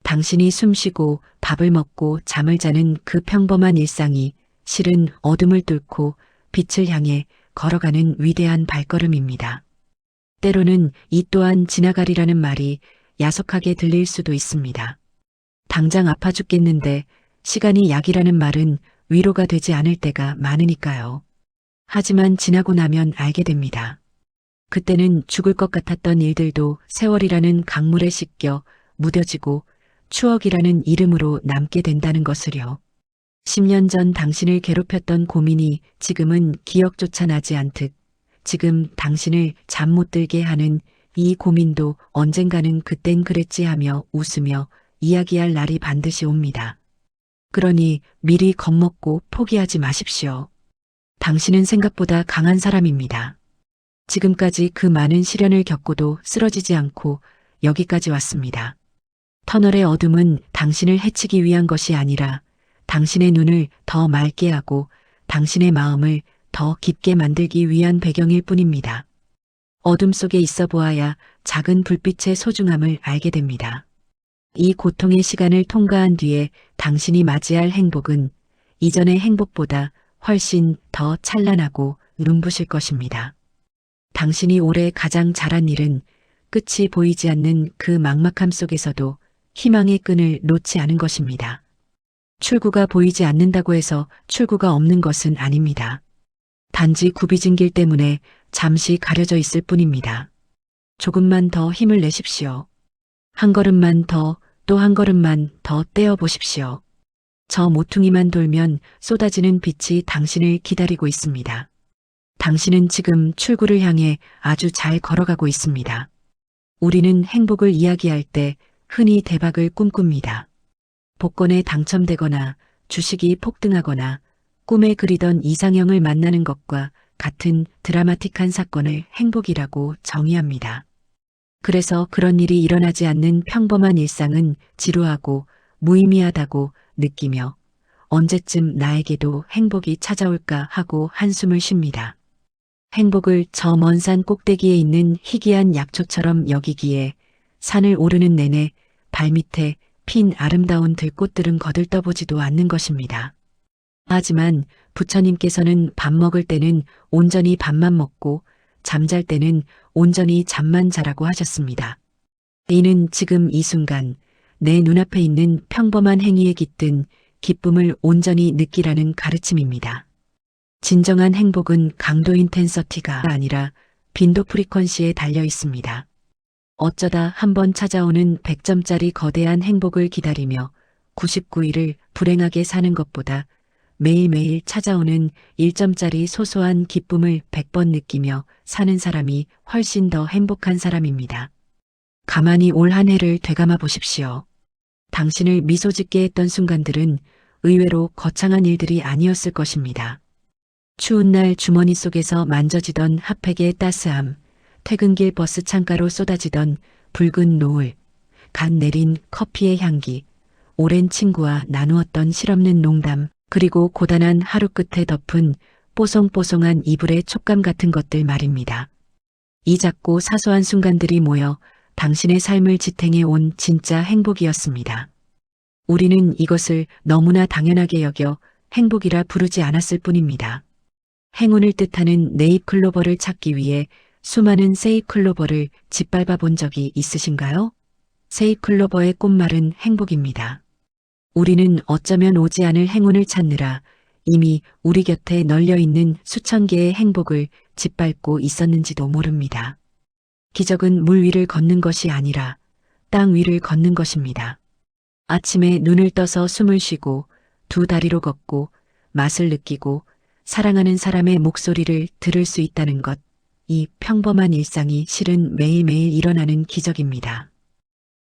당신이 숨쉬고 밥을 먹고 잠을 자는 그 평범한 일상이 실은 어둠을 뚫고 빛을 향해 걸어가는 위대한 발걸음입니다. 때로는 이 또한 지나가리라는 말이 야속하게 들릴 수도 있습니다. 당장 아파 죽겠는데 시간이 약이라는 말은 위로가 되지 않을 때가 많으니까요. 하지만 지나고 나면 알게 됩니다. 그때는 죽을 것 같았던 일들도 세월이라는 강물에 씻겨 무뎌지고 추억이라는 이름으로 남게 된다는 것을요. 10년 전 당신을 괴롭혔던 고민이 지금은 기억조차 나지 않듯 지금 당신을 잠 못 들게 하는 이 고민도 언젠가는 그땐 그랬지 하며 웃으며 이야기할 날이 반드시 옵니다. 그러니 미리 겁먹고 포기하지 마십시오. 당신은 생각보다 강한 사람입니다. 지금까지 그 많은 시련을 겪고도 쓰러지지 않고 여기까지 왔습니다. 터널의 어둠은 당신을 해치기 위한 것이 아니라 당신의 눈을 더 맑게 하고 당신의 마음을 더 깊게 만들기 위한 배경일 뿐입니다. 어둠 속에 있어 보아야 작은 불빛의 소중함을 알게 됩니다. 이 고통의 시간을 통과한 뒤에 당신이 맞이할 행복은 이전의 행복보다 훨씬 더 찬란하고 눈부실 것입니다. 당신이 올해 가장 잘한 일은 끝이 보이지 않는 그 막막함 속에서도 희망의 끈을 놓지 않은 것입니다. 출구가 보이지 않는다고 해서 출구가 없는 것은 아닙니다. 단지 굽이진 길 때문에 잠시 가려져 있을 뿐입니다. 조금만 더 힘을 내십시오. 한 걸음만 더, 또 한 걸음만 더 떼어 보십시오. 저 모퉁이만 돌면 쏟아지는 빛이 당신을 기다리고 있습니다. 당신은 지금 출구를 향해 아주 잘 걸어가고 있습니다. 우리는 행복을 이야기할 때 흔히 대박을 꿈꿉니다. 복권에 당첨되거나 주식이 폭등하거나 꿈에 그리던 이상형을 만나는 것과 같은 드라마틱한 사건을 행복이라고 정의합니다. 그래서 그런 일이 일어나지 않는 평범한 일상은 지루하고 무의미하다고 느끼며 언제쯤 나에게도 행복이 찾아올까 하고 한숨을 쉽니다. 행복을 저 먼 산 꼭대기에 있는 희귀한 약초처럼 여기기에 산을 오르는 내내 발밑에 핀 아름다운 들꽃들은 거들떠보지도 않는 것입니다. 하지만 부처님께서는 밥 먹을 때는 온전히 밥만 먹고 잠잘 때는 온전히 잠만 자라고 하셨습니다. 이는 지금 이 순간 내 눈앞에 있는 평범한 행위에 깃든 기쁨을 온전히 느끼라는 가르침입니다. 진정한 행복은 강도 인텐서티가 아니라 빈도 프리퀀시에 달려 있습니다. 어쩌다 한번 찾아오는 100점짜리 거대한 행복을 기다리며 99일을 불행하게 사는 것보다 매일매일 찾아오는 1점짜리 소소한 기쁨을 100번 느끼며 사는 사람이 훨씬 더 행복한 사람입니다. 가만히 올 한 해를 되감아 보십시오. 당신을 미소 짓게 했던 순간들은 의외로 거창한 일들이 아니었을 것입니다. 추운 날 주머니 속에서 만져지던 핫팩의 따스함, 퇴근길 버스 창가로 쏟아지던 붉은 노을, 갓 내린 커피의 향기, 오랜 친구와 나누었던 실없는 농담, 그리고 고단한 하루 끝에 덮은 뽀송뽀송한 이불의 촉감 같은 것들 말입니다. 이 작고 사소한 순간들이 모여 당신의 삶을 지탱해 온 진짜 행복이었습니다. 우리는 이것을 너무나 당연하게 여겨 행복이라 부르지 않았을 뿐입니다. 행운을 뜻하는 네잎 클로버를 찾기 위해 수많은 세잎 클로버를 짓밟아 본 적이 있으신가요? 세잎 클로버의 꽃말은 행복입니다. 우리는 어쩌면 오지 않을 행운을 찾느라 이미 우리 곁에 널려있는 수천 개의 행복을 짓밟고 있었는지도 모릅니다. 기적은 물 위를 걷는 것이 아니라 땅 위를 걷는 것입니다. 아침에 눈을 떠서 숨을 쉬고 두 다리로 걷고 맛을 느끼고 사랑하는 사람의 목소리를 들을 수 있다는 것, 이 평범한 일상이 실은 매일매일 일어나는 기적입니다.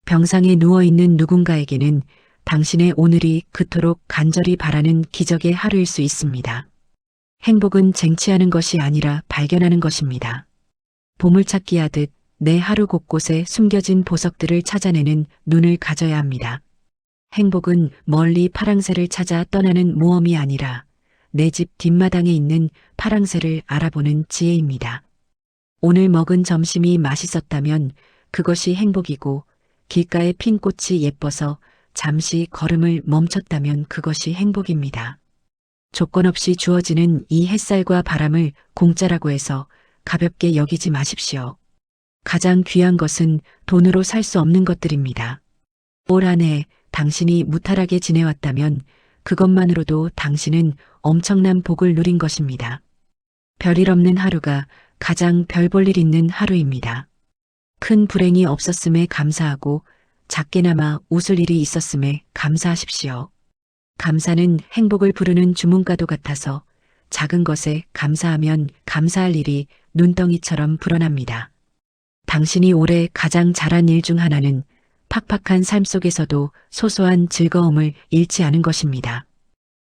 병상에 누워있는 누군가에게는 당신의 오늘이 그토록 간절히 바라는 기적의 하루일 수 있습니다. 행복은 쟁취하는 것이 아니라 발견하는 것입니다. 보물찾기 하듯 내 하루 곳곳에 숨겨진 보석들을 찾아내는 눈을 가져야 합니다. 행복은 멀리 파랑새를 찾아 떠나는 모험이 아니라 내 집 뒷마당에 있는 파랑새를 알아보는 지혜입니다. 오늘 먹은 점심이 맛있었다면 그것이 행복이고 길가에 핀 꽃이 예뻐서 잠시 걸음을 멈췄다면 그것이 행복입니다. 조건 없이 주어지는 이 햇살과 바람을 공짜라고 해서 가볍게 여기지 마십시오. 가장 귀한 것은 돈으로 살 수 없는 것들입니다. 올 한 해 당신이 무탈하게 지내왔다면 그것만으로도 당신은 엄청난 복을 누린 것입니다. 별일 없는 하루가 가장 별 볼 일 있는 하루입니다. 큰 불행이 없었음에 감사하고 작게나마 웃을 일이 있었음에 감사하십시오. 감사는 행복을 부르는 주문과도 같아서 작은 것에 감사하면 감사할 일이 눈덩이처럼 불어납니다. 당신이 올해 가장 잘한 일 중 하나는 팍팍한 삶 속에서도 소소한 즐거움을 잃지 않은 것입니다.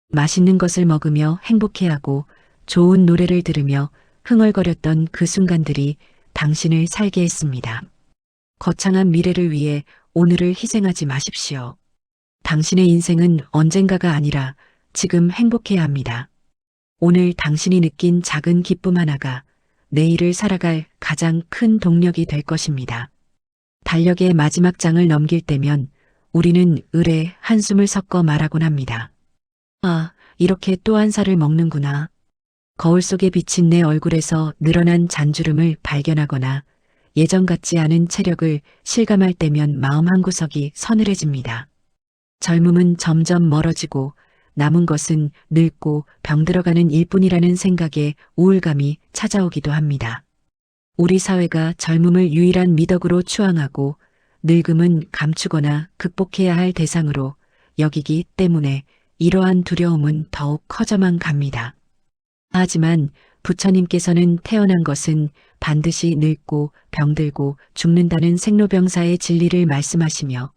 맛있는 것을 먹으며 행복해하고 좋은 노래를 들으며 흥얼거렸던 그 순간들이 당신을 살게 했습니다. 거창한 미래를 위해 오늘을 희생하지 마십시오. 당신의 인생은 언젠가가 아니라 지금 행복해야 합니다. 오늘 당신이 느낀 작은 기쁨 하나가 내일을 살아갈 가장 큰 동력이 될 것입니다. 달력의 마지막 장을 넘길 때면 우리는 을에 한숨을 섞어 말하곤 합니다. 아, 이렇게 또 한 살을 먹는구나. 거울 속에 비친 내 얼굴에서 늘어난 잔주름을 발견하거나 예전 같지 않은 체력을 실감할 때면 마음 한구석이 서늘해집니다. 젊음은 점점 멀어지고 남은 것은 늙고 병들어가는 일뿐이라는 생각에 우울감이 찾아오기도 합니다. 우리 사회가 젊음을 유일한 미덕으로 추앙하고 늙음은 감추거나 극복해야 할 대상으로 여기기 때문에 이러한 두려움은 더욱 커져만 갑니다. 하지만 부처님께서는 태어난 것은 반드시 늙고 병들고 죽는다는 생로병사의 진리를 말씀하시며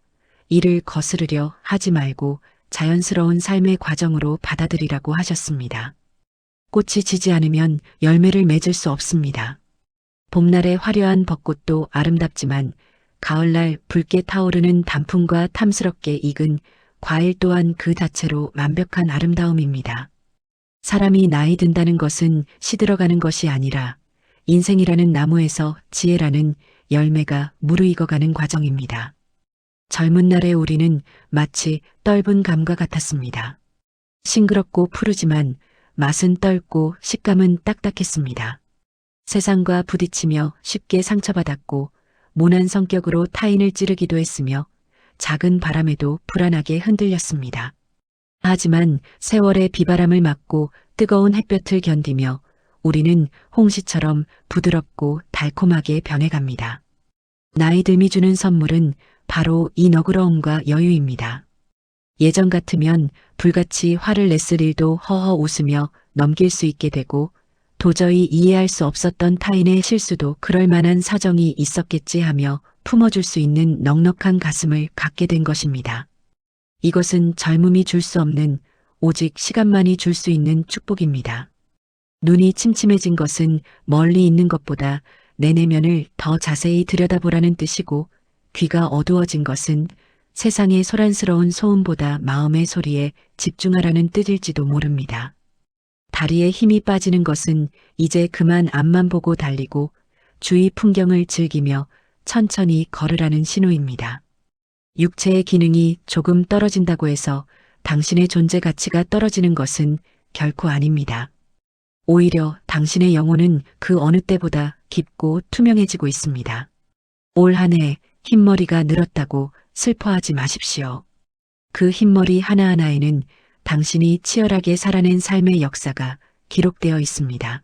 이를 거스르려 하지 말고 자연스러운 삶의 과정으로 받아들이라고 하셨습니다. 꽃이 지지 않으면 열매를 맺을 수 없습니다. 봄날의 화려한 벚꽃도 아름답지만 가을날 붉게 타오르는 단풍과 탐스럽게 익은 과일 또한 그 자체로 완벽한 아름다움입니다. 사람이 나이 든다는 것은 시들어가는 것이 아니라 인생이라는 나무에서 지혜라는 열매가 무르익어가는 과정입니다. 젊은 날의 우리는 마치 떫은 감과 같았습니다. 싱그럽고 푸르지만 맛은 떫고 식감은 딱딱했습니다. 세상과 부딪히며 쉽게 상처받았고 모난 성격으로 타인을 찌르기도 했으며 작은 바람에도 불안하게 흔들렸습니다. 하지만 세월의 비바람을 맞고 뜨거운 햇볕을 견디며 우리는 홍시처럼 부드럽고 달콤하게 변해갑니다. 나이 듦이 주는 선물은 바로 이 너그러움과 여유입니다. 예전 같으면 불같이 화를 냈을 일도 허허 웃으며 넘길 수 있게 되고 도저히 이해할 수 없었던 타인의 실수도 그럴 만한 사정이 있었겠지 하며 품어줄 수 있는 넉넉한 가슴을 갖게 된 것입니다. 이것은 젊음이 줄 수 없는 오직 시간만이 줄 수 있는 축복입니다. 눈이 침침해진 것은 멀리 있는 것보다 내 내면을 더 자세히 들여다보라는 뜻이고 귀가 어두워진 것은 세상의 소란스러운 소음보다 마음의 소리에 집중하라는 뜻일지도 모릅니다. 다리에 힘이 빠지는 것은 이제 그만 앞만 보고 달리고 주위 풍경을 즐기며 천천히 걸으라는 신호입니다. 육체의 기능이 조금 떨어진다고 해서 당신의 존재 가치가 떨어지는 것은 결코 아닙니다. 오히려 당신의 영혼은 그 어느 때보다 깊고 투명해지고 있습니다. 올 한 해 흰머리가 늘었다고 슬퍼하지 마십시오. 그 흰머리 하나하나에는 당신이 치열하게 살아낸 삶의 역사가 기록되어 있습니다.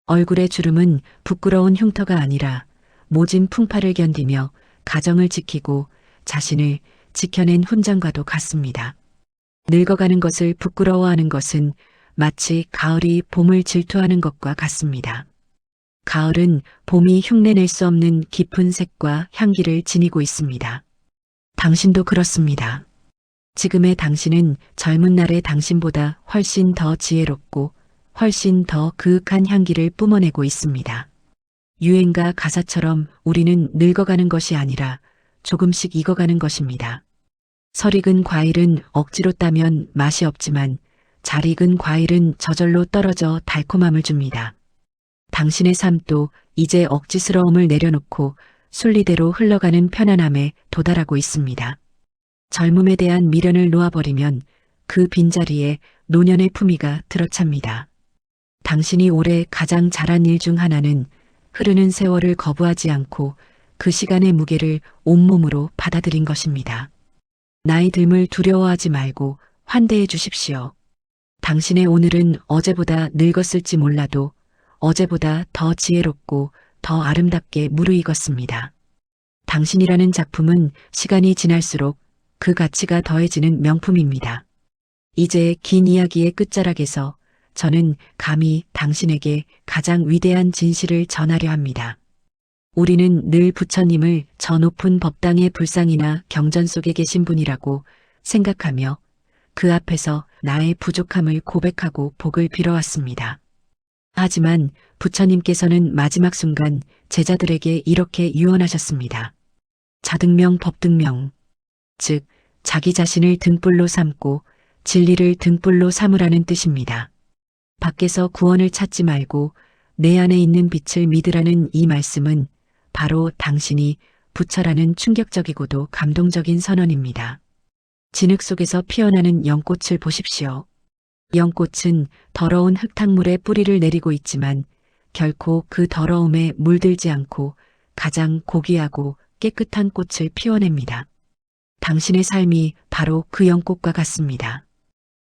얼굴의 주름은 부끄러운 흉터가 아니라 모진 풍파를 견디며 가정을 지키고 자신을 지켜낸 훈장과도 같습니다. 늙어가는 것을 부끄러워하는 것은 마치 가을이 봄을 질투하는 것과 같습니다. 가을은 봄이 흉내낼 수 없는 깊은 색과 향기를 지니고 있습니다. 당신도 그렇습니다. 지금의 당신은 젊은 날의 당신보다 훨씬 더 지혜롭고 훨씬 더 그윽한 향기를 뿜어내고 있습니다. 유행가 가사처럼 우리는 늙어가는 것이 아니라 조금씩 익어가는 것입니다. 설익은 과일은 억지로 따면 맛이 없지만 잘 익은 과일은 저절로 떨어져 달콤함을 줍니다. 당신의 삶도 이제 억지스러움을 내려놓고 순리대로 흘러가는 편안함에 도달하고 있습니다. 젊음에 대한 미련을 놓아버리면 그 빈자리에 노년의 품위가 들어찹니다. 당신이 올해 가장 잘한 일 중 하나는 흐르는 세월을 거부하지 않고 그 시간의 무게를 온몸으로 받아들인 것입니다. 나이 듦을 두려워하지 말고 환대해 주십시오. 당신의 오늘은 어제보다 늙었을지 몰라도 어제보다 더 지혜롭고 더 아름답게 무르익었습니다. 당신이라는 작품은 시간이 지날수록 그 가치가 더해지는 명품입니다. 이제 긴 이야기의 끝자락에서 저는 감히 당신에게 가장 위대한 진실을 전하려 합니다. 우리는 늘 부처님을 저 높은 법당의 불상이나 경전 속에 계신 분이라고 생각하며 그 앞에서 나의 부족함을 고백하고 복을 빌어왔습니다. 하지만 부처님께서는 마지막 순간 제자들에게 이렇게 유언하셨습니다. 자등명 법등명, 즉 자기 자신을 등불로 삼고 진리를 등불로 삼으라는 뜻입니다. 밖에서 구원을 찾지 말고 내 안에 있는 빛을 믿으라는 이 말씀은 바로 당신이 부처라는 충격적이고도 감동적인 선언입니다. 진흙 속에서 피어나는 연꽃을 보십시오. 연꽃은 더러운 흙탕물에 뿌리를 내리고 있지만 결코 그 더러움에 물들지 않고 가장 고귀하고 깨끗한 꽃을 피워냅니다. 당신의 삶이 바로 그 연꽃과 같습니다.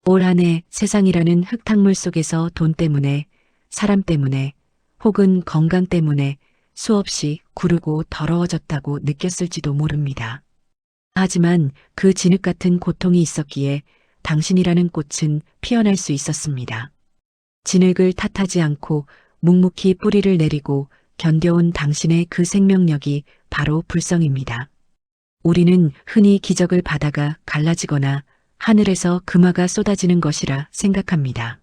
올 한 해 세상이라는 흙탕물 속에서 돈 때문에, 사람 때문에, 혹은 건강 때문에 수없이 구르고 더러워졌다고 느꼈을지도 모릅니다. 하지만 그 진흙 같은 고통이 있었기에 당신이라는 꽃은 피어날 수 있었습니다. 진흙을 탓하지 않고 묵묵히 뿌리를 내리고 견뎌온 당신의 그 생명력이 바로 불성입니다. 우리는 흔히 기적을 바다가 갈라지거나 하늘에서 금화가 쏟아지는 것이라 생각합니다.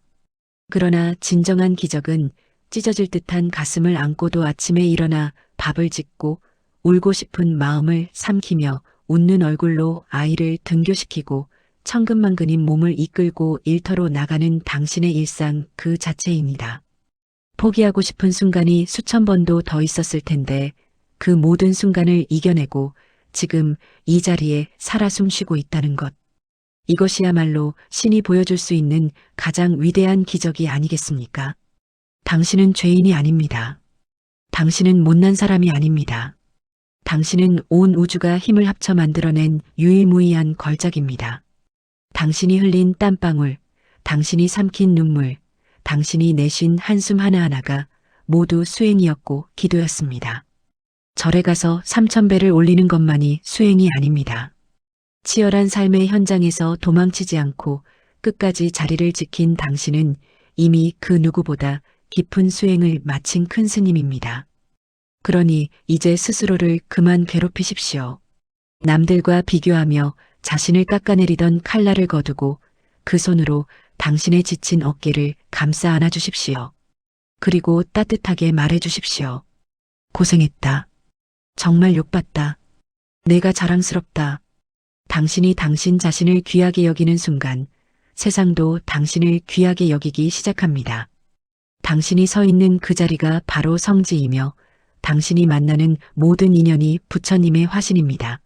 그러나 진정한 기적은 찢어질 듯한 가슴을 안고도 아침에 일어나 밥을 짓고 울고 싶은 마음을 삼키며 웃는 얼굴로 아이를 등교시키고 천근만근인 몸을 이끌고 일터로 나가는 당신의 일상 그 자체입니다. 포기하고 싶은 순간이 수천 번도 더 있었을 텐데 그 모든 순간을 이겨내고 지금 이 자리에 살아 숨쉬고 있다는 것. 이것이야말로 신이 보여줄 수 있는 가장 위대한 기적이 아니겠습니까? 당신은 죄인이 아닙니다. 당신은 못난 사람이 아닙니다. 당신은 온 우주가 힘을 합쳐 만들어낸 유일무이한 걸작입니다. 당신이 흘린 땀방울, 당신이 삼킨 눈물, 당신이 내쉰 한숨 하나하나가 모두 수행이었고 기도였습니다. 절에 가서 3000배를 올리는 것만이 수행이 아닙니다. 치열한 삶의 현장에서 도망치지 않고 끝까지 자리를 지킨 당신은 이미 그 누구보다 깊은 수행을 마친 큰 스님입니다. 그러니 이제 스스로를 그만 괴롭히십시오. 남들과 비교하며 자신을 깎아내리던 칼날을 거두고 그 손으로 당신의 지친 어깨를 감싸 안아주십시오. 그리고 따뜻하게 말해주십시오. 고생했다. 정말 욕봤다. 내가 자랑스럽다. 당신이 당신 자신을 귀하게 여기는 순간 세상도 당신을 귀하게 여기기 시작합니다. 당신이 서 있는 그 자리가 바로 성지이며 당신이 만나는 모든 인연이 부처님의 화신입니다.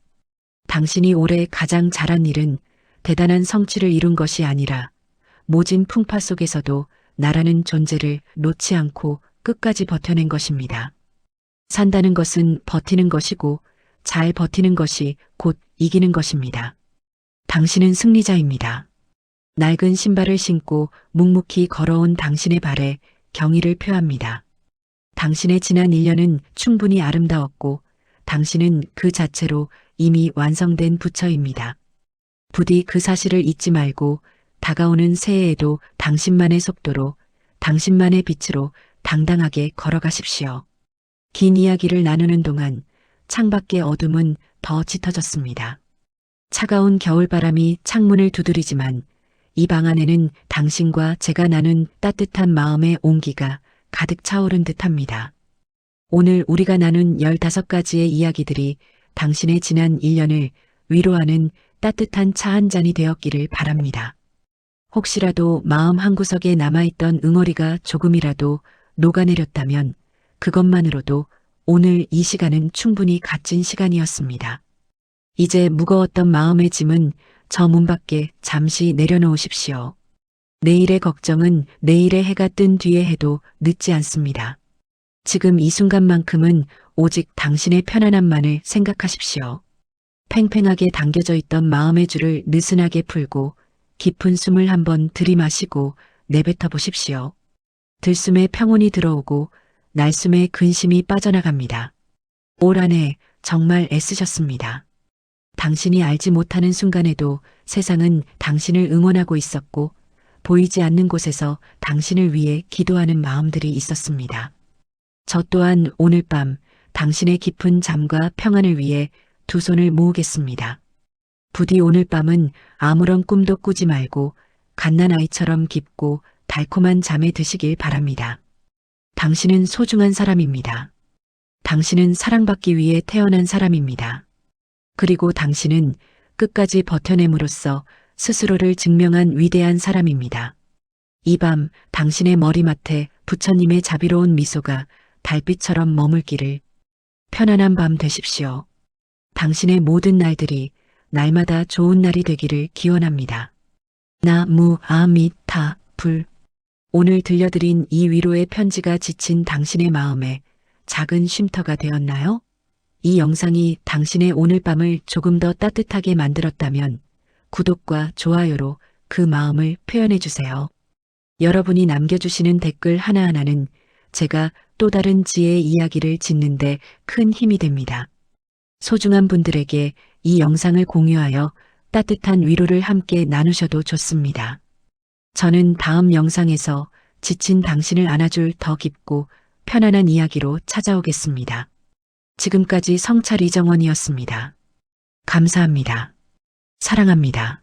당신이 올해 가장 잘한 일은 대단한 성취를 이룬 것이 아니라 모진 풍파 속에서도 나라는 존재를 놓지 않고 끝까지 버텨낸 것입니다. 산다는 것은 버티는 것이고 잘 버티는 것이 곧 이기는 것입니다. 당신은 승리자입니다. 낡은 신발을 신고 묵묵히 걸어온 당신의 발에 경의를 표합니다. 당신의 지난 1년은 충분히 아름다웠고 당신은 그 자체로 이미 완성된 부처입니다. 부디 그 사실을 잊지 말고 다가오는 새해에도 당신만의 속도로 당신만의 빛으로 당당하게 걸어가십시오. 긴 이야기를 나누는 동안 창밖의 어둠은 더 짙어졌습니다. 차가운 겨울바람이 창문을 두드리지만 이 방 안에는 당신과 제가 나눈 따뜻한 마음의 온기가 가득 차오른 듯합니다. 오늘 우리가 나눈 15가지의 이야기들이 당신의 지난 1년을 위로하는 따뜻한 차 한 잔이 되었기를 바랍니다. 혹시라도 마음 한구석에 남아있던 응어리가 조금이라도 녹아내렸다면 그것만으로도 오늘 이 시간은 충분히 값진 시간이었습니다. 이제 무거웠던 마음의 짐은 저 문 밖에 잠시 내려놓으십시오. 내일의 걱정은 내일의 해가 뜬 뒤에 해도 늦지 않습니다. 지금 이 순간만큼은 오직 당신의 편안함만을 생각하십시오. 팽팽하게 당겨져 있던 마음의 줄을 느슨하게 풀고 깊은 숨을 한번 들이마시고 내뱉어 보십시오. 들숨에 평온이 들어오고 날숨에 근심이 빠져나갑니다. 올 한 해 정말 애쓰셨습니다. 당신이 알지 못하는 순간에도 세상은 당신을 응원하고 있었고 보이지 않는 곳에서 당신을 위해 기도하는 마음들이 있었습니다. 저 또한 오늘 밤 당신의 깊은 잠과 평안을 위해 두 손을 모으겠습니다. 부디 오늘 밤은 아무런 꿈도 꾸지 말고 갓난아이처럼 깊고 달콤한 잠에 드시길 바랍니다. 당신은 소중한 사람입니다. 당신은 사랑받기 위해 태어난 사람입니다. 그리고 당신은 끝까지 버텨냄으로써 스스로를 증명한 위대한 사람입니다. 이 밤 당신의 머리맡에 부처님의 자비로운 미소가 달빛처럼 머물기를. 편안한 밤 되십시오. 당신의 모든 날들이 날마다 좋은 날이 되기를 기원합니다. 나무아미타 불. 오늘 들려드린 이 위로의 편지가 지친 당신의 마음에 작은 쉼터가 되었나요? 이 영상이 당신의 오늘 밤을 조금 더 따뜻하게 만들었다면 구독과 좋아요로 그 마음을 표현해 주세요. 여러분이 남겨주시는 댓글 하나하나는 제가 또 다른 지혜의 이야기를 짓는데 큰 힘이 됩니다. 소중한 분들에게 이 영상을 공유하여 따뜻한 위로를 함께 나누셔도 좋습니다. 저는 다음 영상에서 지친 당신을 안아줄 더 깊고 편안한 이야기로 찾아오겠습니다. 지금까지 성찰 이정원이었습니다. 감사합니다. 사랑합니다.